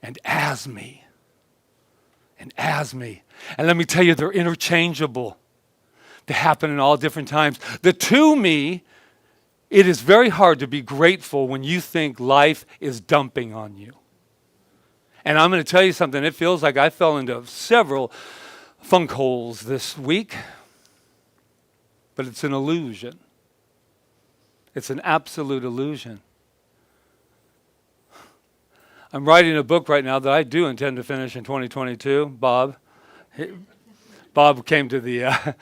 Speaker 2: and as me. And as me. And let me tell you, they're interchangeable. They happen in all different times. The to me, it is very hard to be grateful when you think life is dumping on you. And I'm going to tell you something. It feels like I fell into several funk holes this week. But it's an illusion. It's an absolute illusion. I'm writing a book right now that I do intend to finish in 2022. Bob came to the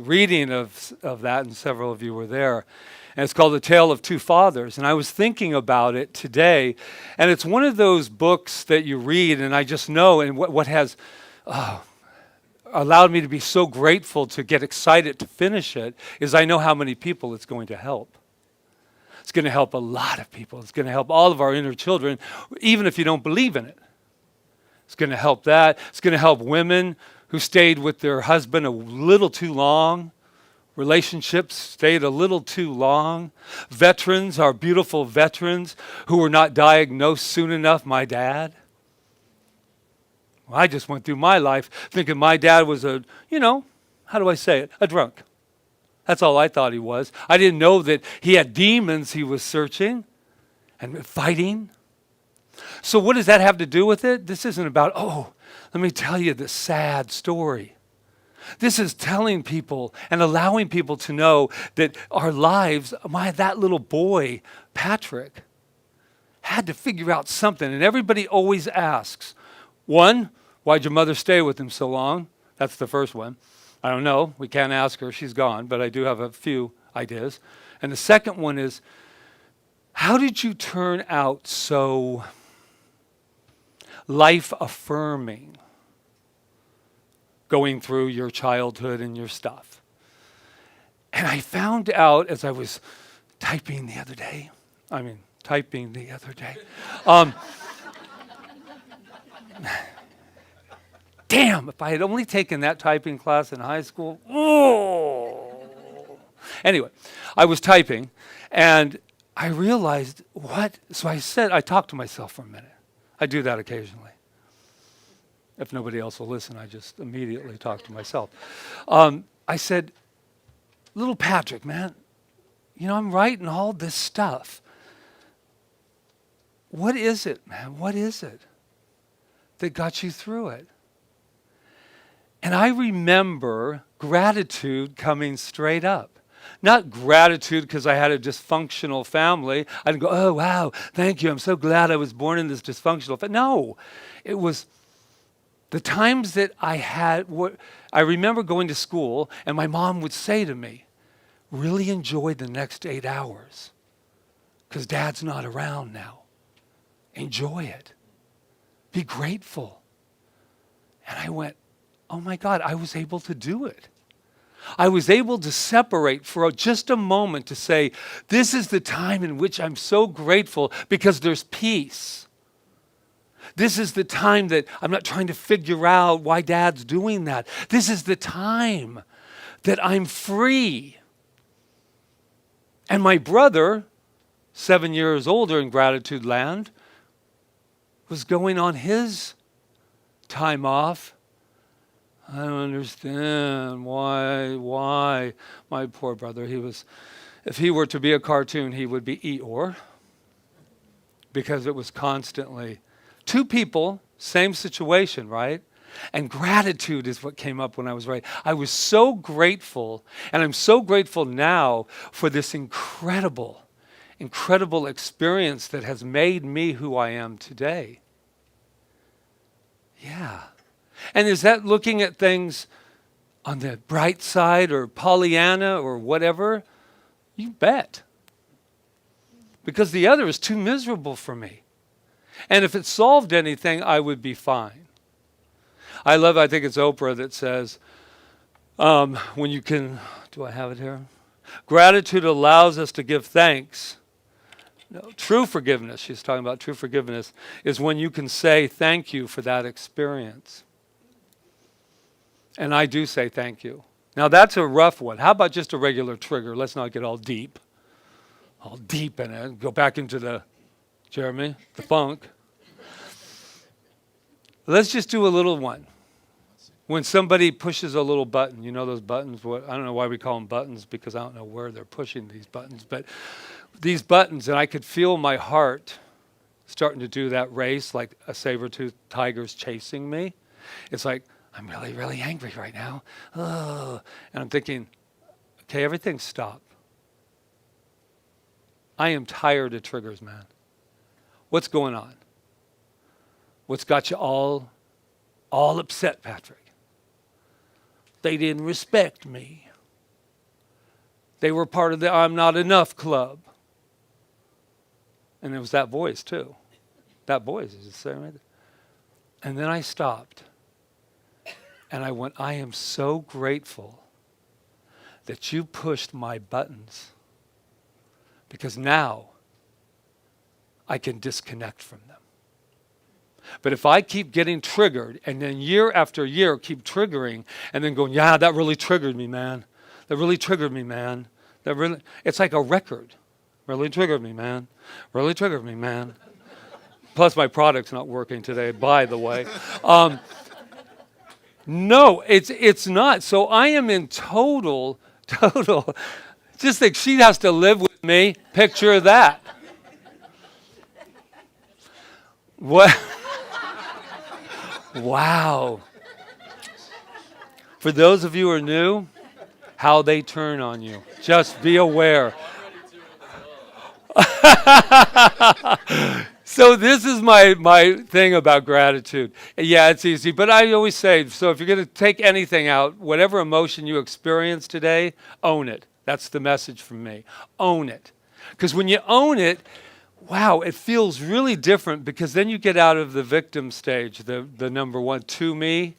Speaker 2: reading of that, and several of you were there. And it's called The Tale of Two Fathers. And I was thinking about it today, and it's one of those books that you read, and I just know, and what has allowed me to be so grateful to get excited to finish it is I know how many people it's going to help. It's going to help a lot of people. It's going to help all of our inner children, even if you don't believe in it. It's going to help that. It's going to help women who stayed with their husband a little too long. Relationships stayed a little too long. Veterans, our beautiful veterans who were not diagnosed soon enough, my dad. Well, I just went through my life thinking my dad was a, how do I say it? A drunk. That's all I thought he was. I didn't know that he had demons he was searching and fighting. So what does that have to do with it? This isn't about, let me tell you the sad story. This is telling people and allowing people to know that our lives, that little boy, Patrick, had to figure out something. And everybody always asks, one, why'd your mother stay with him so long? That's the first one. I don't know. We can't ask her. She's gone. But I do have a few ideas. And the second one is, how did you turn out so life-affirming going through your childhood and your stuff? And I found out as I was typing the other day. Damn, if I had only taken that typing class in high school. Anyway, I was typing and I realized so I talked to myself for a minute. I do that occasionally. If nobody else will listen, I just immediately talk to myself. I said, little Patrick, man, I'm writing all this stuff. What is it, man? What is it that got you through it? And I remember gratitude coming straight up. Not gratitude because I had a dysfunctional family. I didn't go, oh, wow, thank you. I'm so glad I was born in this dysfunctional family. No, it was the times that I remember going to school and my mom would say to me, really enjoy the next 8 hours because Dad's not around now. Enjoy it. Be grateful. And I went, oh my God, I was able to do it. I was able to separate for just a moment to say, this is the time in which I'm so grateful because there's peace. This is the time that I'm not trying to figure out why Dad's doing that. This is the time that I'm free. And my brother, 7 years older in gratitude land, was going on his time off. I don't understand why. My poor brother, if he were to be a cartoon, he would be Eeyore. Because it was constantly two people, same situation, right? And gratitude is what came up when I was writing. I was so grateful, and I'm so grateful now for this incredible experience that has made me who I am today. Yeah. And is that looking at things on the bright side or Pollyanna or whatever? You bet. Because the other is too miserable for me. And if it solved anything, I would be fine. I think it's Oprah that says, when you can, do I have it here? Gratitude allows us to give thanks. No, true forgiveness, she's talking about true forgiveness, is when you can say thank you for that experience. And I do say thank you. Now that's a rough one. How about just a regular trigger? Let's not get all deep in it. Go back into the funk. Let's just do a little one. When somebody pushes a little button, those buttons, I don't know why we call them buttons because I don't know where they're pushing these buttons, but these buttons, and I could feel my heart starting to do that race like a saber-toothed tiger's chasing me. It's like, I'm really, really angry right now. Oh. And I'm thinking, okay, everything stop. I am tired of triggers, man. What's going on? What's got you all upset, Patrick? They didn't respect me. They were part of the I'm not enough club. And it was that voice too. That voice is the same right there. And then I stopped. And I went, I am so grateful that you pushed my buttons. because now I can disconnect from them. But if I keep getting triggered and then year after year keep triggering and then going, yeah, that really triggered me, man. That really triggered me, man. It's like a record. Really triggered me, man. Really triggered me, man. Plus my product's not working today, by the way. No, it's not. So I am in total, just think she has to live with me. Picture that. What? Wow. For those of you who are new, how they turn on you. Just be aware. So this is my thing about gratitude. Yeah, it's easy, but I always say, so if you're going to take anything out, whatever emotion you experience today, own it. That's the message from me. Own it. Because when you own it, wow, it feels really different, because then you get out of the victim stage, the number one, to me.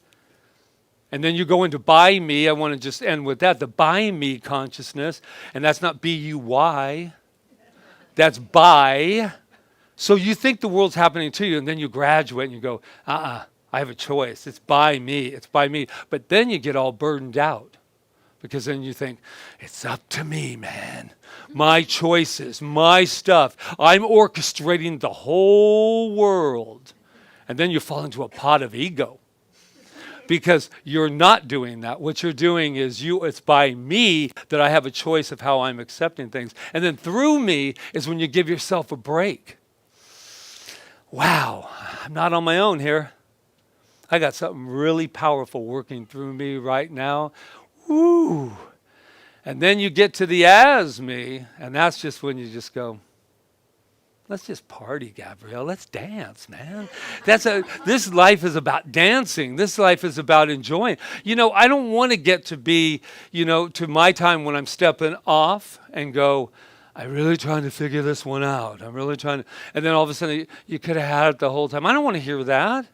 Speaker 2: And then you go into by me. I want to just end with that, the by me consciousness. And that's not B-U-Y. That's by. So you think the world's happening to you, and then you graduate and you go, I have a choice. It's by me. It's by me. But then you get all burdened out, because then you think, it's up to me, man. My choices, my stuff. I'm orchestrating the whole world. And then you fall into a pot of ego, because you're not doing that. What you're doing is it's by me that I have a choice of how I'm accepting things. And then through me is when you give yourself a break. Wow, I'm not on my own here. I got something really powerful working through me right now. Woo! And then you get to the as me, and that's just when you just go, let's just party, Gabrielle. Let's dance, man. This life is about dancing. This life is about enjoying. I don't want to get to be, to my time when I'm stepping off and go, I'm really trying to figure this one out. I'm really trying to, and then all of a sudden you could have had it the whole time. I don't want to hear that.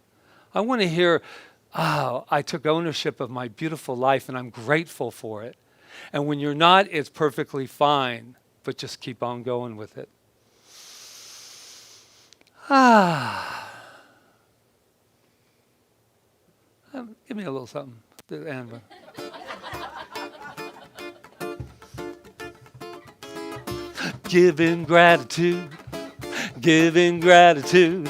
Speaker 2: I want to hear, I took ownership of my beautiful life and I'm grateful for it. And when you're not, it's perfectly fine, but just keep on going with it. Give me a little something, Anva. Giving gratitude, giving gratitude,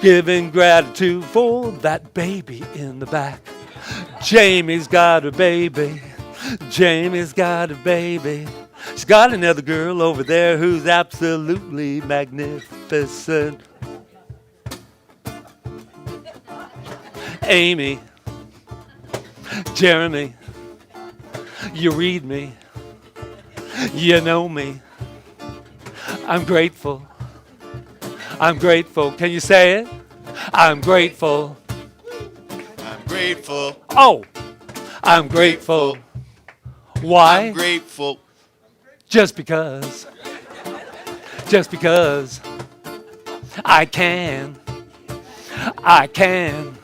Speaker 2: giving gratitude for that baby in the back. Jamie's got a baby, Jamie's got a baby. She's got another girl over there who's absolutely magnificent. Amy, Jeremy, you read me, you know me. I'm grateful. I'm grateful. Can you say it? I'm grateful.
Speaker 3: I'm grateful.
Speaker 2: Oh, I'm grateful. Why?
Speaker 3: I'm grateful.
Speaker 2: Just because. Just because. I can. I can.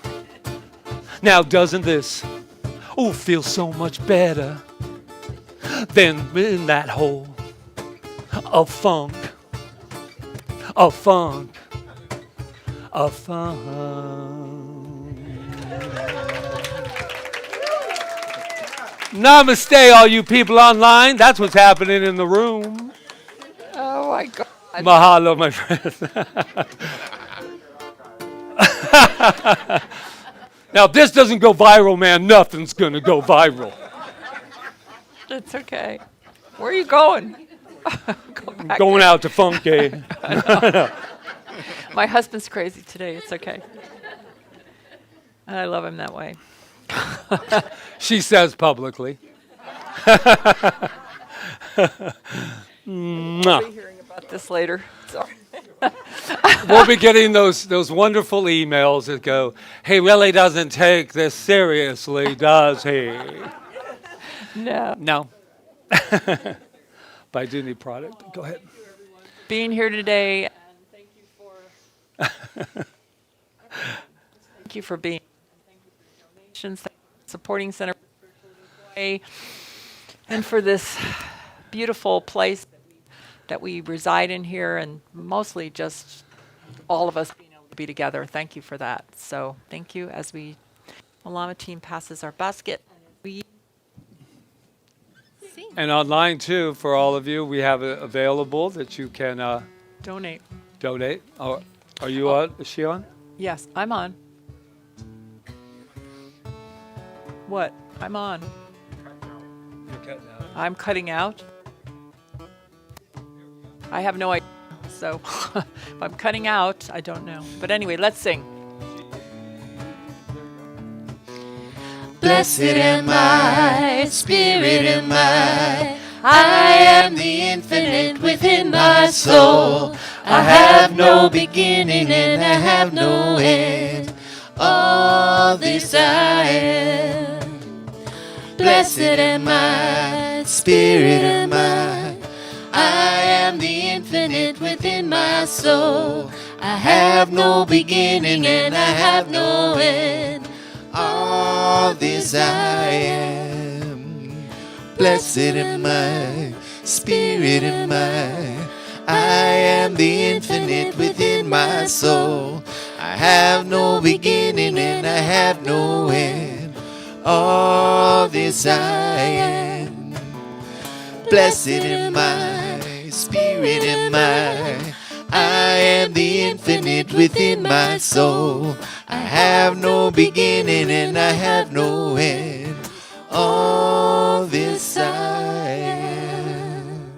Speaker 2: Now doesn't this feel so much better than in that hole of funk? Of funk. Of funk. Namaste, all you people online. That's what's happening in the room.
Speaker 1: Oh my God.
Speaker 2: Mahalo, my friends. Now, if this doesn't go viral, man, nothing's going to go viral.
Speaker 1: It's okay. Where are you going?
Speaker 2: Going out to funky.
Speaker 1: My husband's crazy today. It's okay. I love him that way.
Speaker 2: She says publicly.
Speaker 1: I'll be hearing about this later. Sorry.
Speaker 2: We'll be getting those wonderful emails that go, he really doesn't take this seriously, does he?
Speaker 1: No.
Speaker 2: No. But I do need product. Go ahead.
Speaker 1: Being here today, and thank you for being. Thank you for your donations, supporting Center for Spiritual Living, and for this beautiful place that we that we reside in here, and mostly just all of us being able to be together. Thank you for that. So thank you as we, Malama team passes our basket. We
Speaker 2: And online too, for all of you, we have it available that you can
Speaker 1: donate.
Speaker 2: donate. Oh, are you on? Is she on?
Speaker 1: Yes, I'm on. What? I'm on. I'm cutting out. I have no idea. So if I'm cutting out, I don't know. But anyway, let's sing.
Speaker 3: Blessed am I, Spirit am I am the infinite within my soul. I have no beginning and I have no end. All this I am. Blessed am I, Spirit am I am the infinite within my soul. I have no beginning and I have no end. All this I am. Blessed am I, Spirit am I am the infinite within my soul. I have no beginning and I have no end. All this I am. Blessed am I, Spirit am I am the infinite within my soul. I have no beginning and I have no end. All this I am.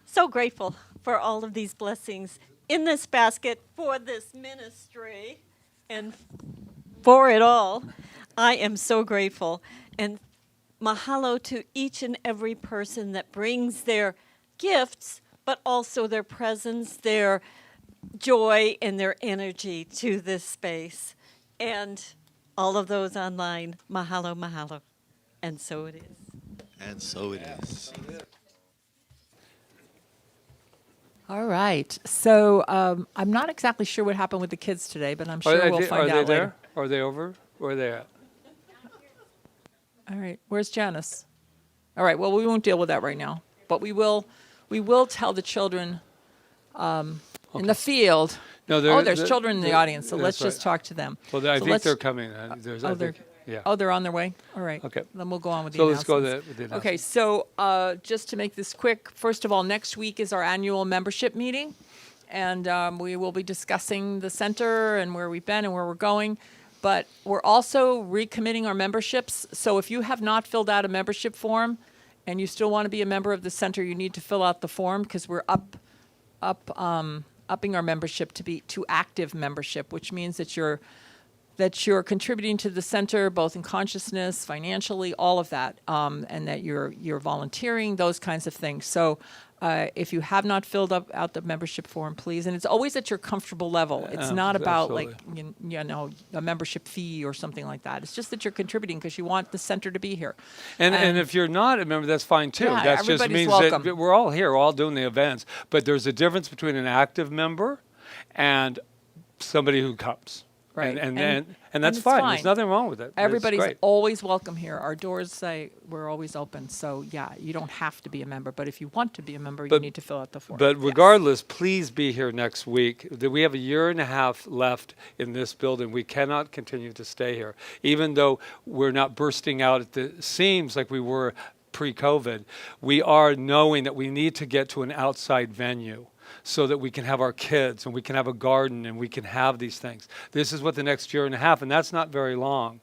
Speaker 4: So grateful for all of these blessings in this basket for this ministry and for it all. I am so grateful. And mahalo to each and every person that brings their gifts, but also their presence, their joy, and their energy to this space. And all of those online, mahalo, mahalo. And so it is.
Speaker 3: And so it is.
Speaker 1: All right. So I'm not exactly sure what happened with the kids today, but I'm sure we'll find out
Speaker 2: there?
Speaker 1: later.
Speaker 2: Are they over? Where are they at?
Speaker 1: All right. Where's Janice? All right. Well, we won't deal with that right now, but we will tell the children in the field.
Speaker 2: No,
Speaker 1: There's children in the audience, so let's just talk to them.
Speaker 2: Well, I
Speaker 1: So
Speaker 2: think
Speaker 1: let's-
Speaker 2: they're coming.
Speaker 1: They're on their way? All right.
Speaker 2: Okay.
Speaker 1: Then we'll go on with the
Speaker 2: So let's go
Speaker 1: announcements.
Speaker 2: with the
Speaker 1: Okay,
Speaker 2: announcements.
Speaker 1: so just to make this quick, first of all, next week is our annual membership meeting. And we will be discussing the center and where we've been and where we're going. But we're also recommitting our memberships. So if you have not filled out a membership form and you still want to be a member of the center, you need to fill out the form because we're upping our membership to active membership, which means that you're contributing to the center both in consciousness, financially, all of that, and that you're volunteering, those kinds of things. So if you have not filled out the membership form, please, and it's always at your comfortable level. It's not about like you know a membership fee or something like that. It's just that you're contributing because you want the center to be here.
Speaker 2: And if you're not a member, that's fine too.
Speaker 1: Yeah,
Speaker 2: that just
Speaker 1: everybody's
Speaker 2: means
Speaker 1: welcome.
Speaker 2: that we're all here, we're all doing the events. But there's a difference between an active member and somebody who comes.
Speaker 1: Right.
Speaker 2: And
Speaker 1: And
Speaker 2: that's
Speaker 1: it's
Speaker 2: fine.
Speaker 1: fine.
Speaker 2: There's nothing wrong with it. It's
Speaker 1: Everybody's
Speaker 2: great.
Speaker 1: always welcome here. Our doors say we're always open. So yeah, you don't have to be a member, but if you want to be a member, you need to fill out the form.
Speaker 2: But
Speaker 1: Yes.
Speaker 2: regardless, please be here next week. We have a year and a half left in this building. We cannot continue to stay here. Even though we're not bursting out at the seams like we were pre-COVID, we are knowing that we need to get to an outside venue so that we can have our kids and we can have a garden and we can have these things. This is what the next year and a half, and that's not very long.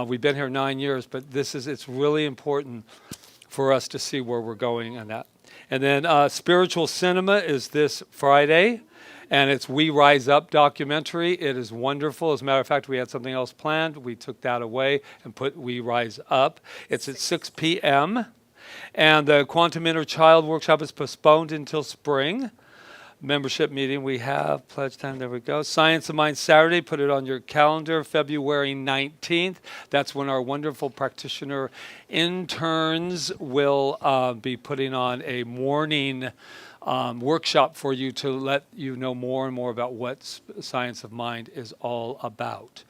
Speaker 2: We've been here 9 years, but it's really important for us to see where we're going on that. And then Spiritual Cinema is this Friday, and it's We Rise Up documentary. It is wonderful. As a matter of fact, we had something else planned. We took that away and put We Rise Up. It's at 6 p.m. And the Quantum Inner Child workshop is postponed until spring. Membership meeting we have, pledge time, there we go. Science of Mind Saturday, put it on your calendar, February 19th. That's when our wonderful practitioner interns will be putting on a morning workshop for you to let you know more and more about what Science of Mind is all about.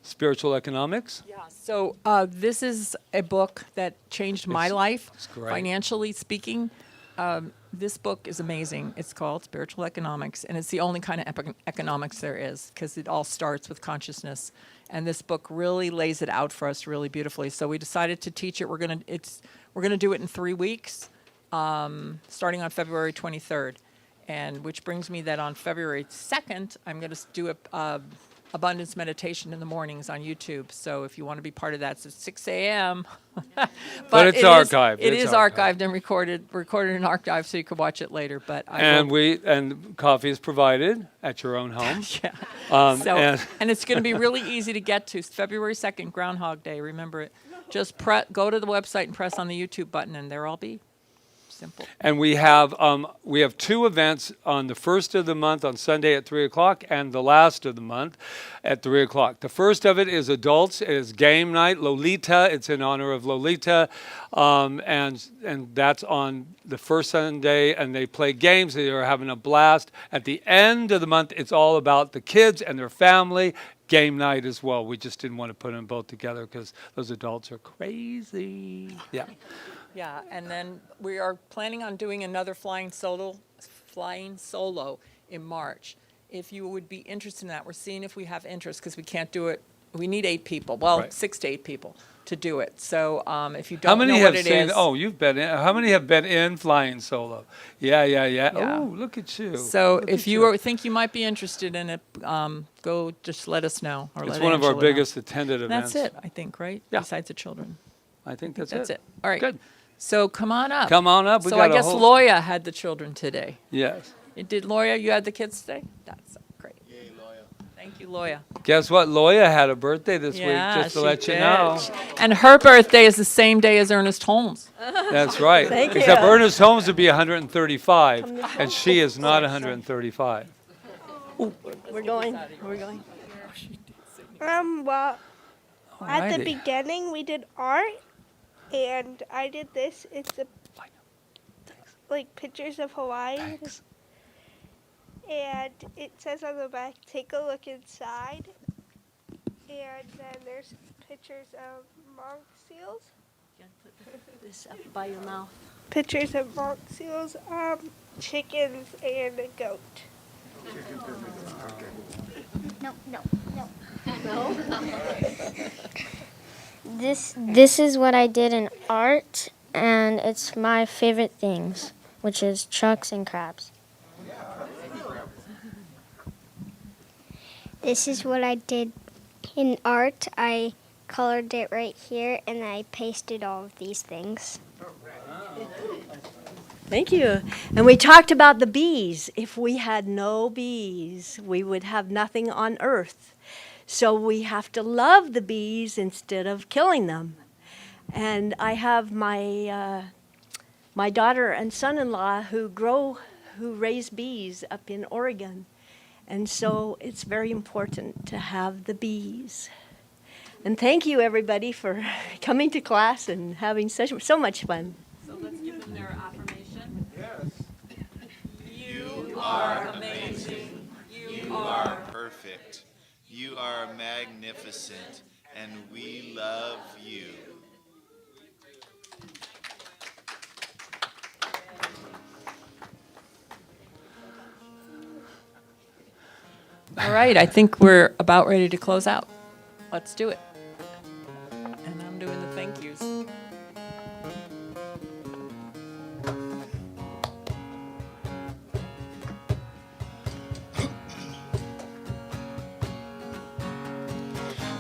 Speaker 2: Spiritual Economics.
Speaker 1: Yeah, so this is a book that changed my life,
Speaker 2: great.
Speaker 1: financially speaking. This book is amazing. It's called Spiritual Economics, and it's the only kind of economics there is, because it all starts with consciousness. And this book really lays it out for us really beautifully. So we decided to teach it. We're gonna do it in 3 weeks, starting on February 23rd, and which brings me that on February 2nd, I'm gonna do a abundance meditation in the mornings on YouTube. So if you want to be part of that, it's at 6 a.m.
Speaker 2: But it's archived.
Speaker 1: It
Speaker 2: It's
Speaker 1: is archived and recorded and archived, so you can watch it later. But
Speaker 2: And coffee is provided at your own home.
Speaker 1: yeah. And it's going to be really easy to get to. It's February 2nd, Groundhog Day. Remember it. Just go to the website and press on the YouTube button, and there I'll be. Simple.
Speaker 2: And we have 2 events on the first of the month on Sunday at 3:00, and the last of the month at 3:00. The first of it is adults. It is game night, Lolita. It's in honor of Lolita, and that's on the first Sunday. And they play games. They are having a blast. At the end of the month, it's all about the kids and their family. Game night as well. We just didn't want to put them both together because those adults are crazy. Yeah.
Speaker 1: Yeah, and then we are planning on doing another flying solo in March. If you would be interested in that, we're seeing if we have interest, because we can't do it. We need 8 people. Well,
Speaker 2: Right.
Speaker 1: 6 to 8 people to do it. So if you don't know what it is.
Speaker 2: Oh, you've been in. How many have been in flying solo? Yeah.
Speaker 1: Yeah.
Speaker 2: Oh, look at you.
Speaker 1: So
Speaker 2: Look
Speaker 1: if
Speaker 2: at
Speaker 1: you think you might be interested in it, go just let us know. Or
Speaker 2: It's
Speaker 1: let
Speaker 2: one of our
Speaker 1: Angela know.
Speaker 2: biggest attended events.
Speaker 1: That's it, I think, right?
Speaker 2: Yeah.
Speaker 1: Besides the children.
Speaker 2: I think that's
Speaker 1: That's it. All right.
Speaker 2: Good.
Speaker 1: So come on up.
Speaker 2: Come on up. We
Speaker 1: So
Speaker 2: got
Speaker 1: I
Speaker 2: a
Speaker 1: guess
Speaker 2: whole-
Speaker 1: Loya had the children today.
Speaker 2: Yes.
Speaker 1: Did Loya, you had the kids today? That's great. Yay, Loya. Thank you, Loya.
Speaker 2: Guess what? Loya had a birthday this
Speaker 1: Yeah,
Speaker 2: week, just to
Speaker 1: she
Speaker 2: let you
Speaker 1: did.
Speaker 2: know.
Speaker 1: And her birthday is the same day as Ernest Holmes.
Speaker 2: That's right.
Speaker 4: Thank you.
Speaker 2: Except Ernest Holmes would be 135, and she is not 135.
Speaker 6: We're going. Well, at
Speaker 2: Alrighty.
Speaker 6: the beginning we did art, and I did this. It's like pictures of Hawaii,
Speaker 2: Thanks.
Speaker 6: and it says on the back, "Take a look inside." And then there's pictures of monk seals.
Speaker 4: This up by your mouth.
Speaker 6: Pictures of monk seals, chickens, and a goat.
Speaker 7: This is what I did in art, and it's my favorite things, which is trucks and crabs.
Speaker 8: This is what I did in art. I colored it right here and I pasted all of these things.
Speaker 9: Thank you. And we talked about the bees. If we had no bees, we would have nothing on earth. So we have to love the bees instead of killing them. And I have my daughter and son-in-law who raise bees up in Oregon. And so it's very important to have the bees. And thank you, everybody, for coming to class and having so much fun.
Speaker 1: So let's give them their affirmation. Yes. You are amazing. You are
Speaker 3: Perfect. You are magnificent, and we love you.
Speaker 1: All right, I think we're about ready to close out. Let's do it. And I'm doing the thank yous.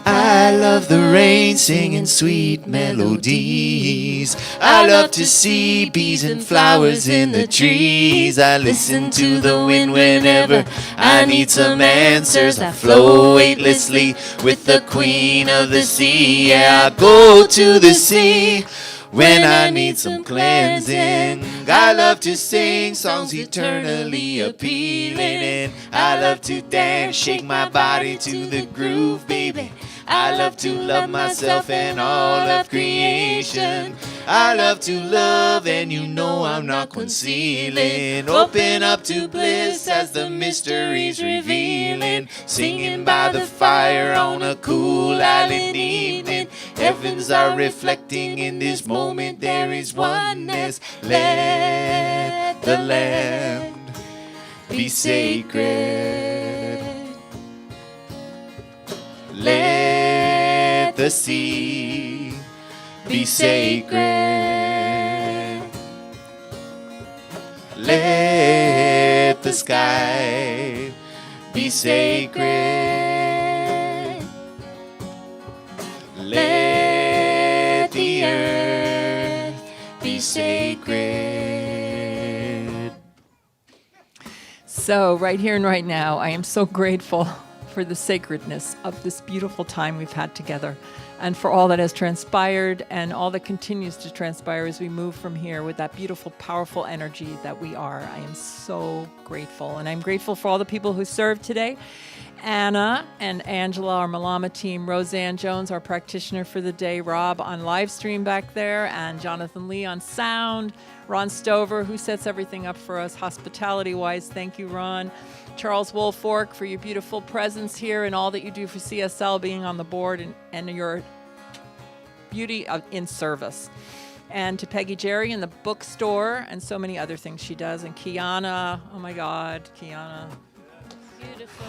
Speaker 3: I love the rain singing sweet melodies. I love to see bees and flowers in the trees. I listen to the wind whenever I need some answers. I flow weightlessly with the queen of the sea. Yeah, I go to the sea when I need some cleansing. I love to sing songs eternally appealing, and I love to dance, shake my body to the groove, baby. I love to love myself and all of creation. I love to love, and you know I'm not concealing. Open up to bliss as the mystery's revealing. Singing by the fire on a cool island evening. Heavens are reflecting in this moment, there is oneness. Let the land be sacred. Let the sea be sacred. Let the sky be sacred. Let the earth be sacred.
Speaker 1: So, right here and right now, I am so grateful for the sacredness of this beautiful time we've had together, and for all that has transpired and all that continues to transpire as we move from here with that beautiful, powerful energy that we are. I am so grateful, and I'm grateful for all the people who served today. Anna and Angela, our Malama team, Roseanne Jones, our practitioner for the day, Rob on live stream back there, and Jonathan Lee on sound, Ron Stover, who sets everything up for us hospitality-wise. Thank you, Ron. Charles Wolfork, for your beautiful presence here and all that you do for CSL, being on the board and your beauty in service. And to Peggy Jerry in the bookstore and so many other things she does. And Kiana, oh my God, Kiana.
Speaker 5: Beautiful.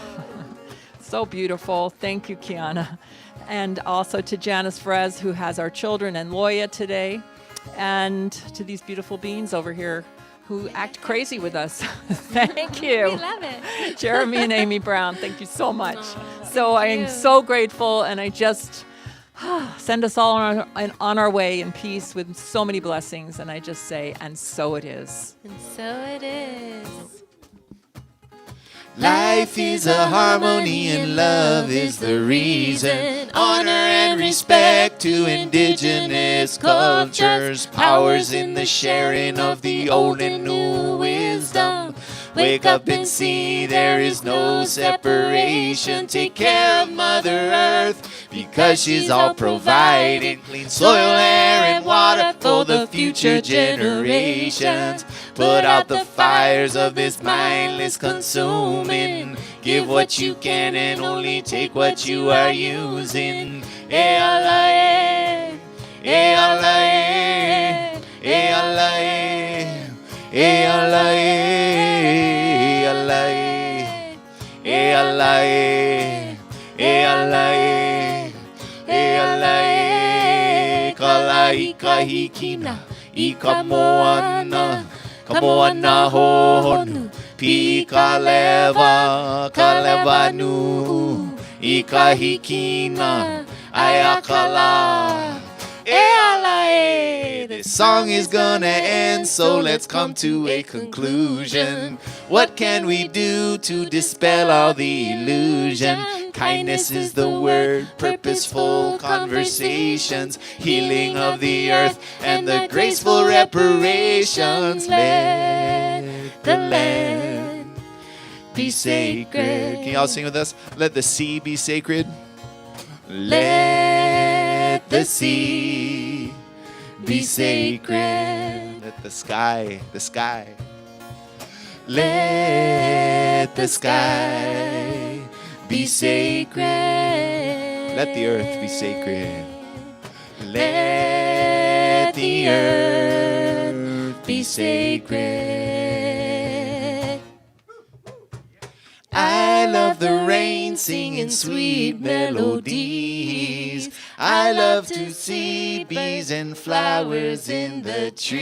Speaker 1: So beautiful. Thank you, Kiana. And also to Janice Frez, who has our children, and Loya today. And to these beautiful beings over here who act crazy with us. Thank you.
Speaker 5: We love it.
Speaker 1: Jeremy and Amy Brown, thank you so much.
Speaker 5: Aw,
Speaker 1: So I
Speaker 5: thank
Speaker 1: am
Speaker 5: you.
Speaker 1: so grateful, and I just send us all on our way in peace with so many blessings. And I just say, and so it is.
Speaker 5: And so it is.
Speaker 3: Life is a harmony and love is the reason. Honor and respect to indigenous cultures. Powers in the sharing of the old and new wisdom. Wake up and see there is no separation. Take care of Mother Earth because she's all providing. Clean soil, air, and water for the future generations. Put out the fires of this mindless consuming. Give what you can and only take what you are using. Eh Allah, eh. Eh Allah, eh. Eh Allah, eh. Eh Allah, eh. Allah, eh. Eh Allah, eh. Eh Allah, eh. Eh Allah, eh. Kaua'i kahikina, ika moana. Kamoana honu, pi kaleva nu, ikahikina, ayakala. This song is gonna end, so let's come to a conclusion. What can we do to dispel all the illusion? Kindness is the word, purposeful conversations, healing of the earth, and the graceful reparations. Let the land be sacred. Can y'all sing with us? Let the sea be sacred. Let the sea be sacred. Let the sky. Let the sky be sacred. Let the earth be sacred. Let the earth be sacred. I love the rain singing sweet melodies. I love to see bees and flowers in the trees.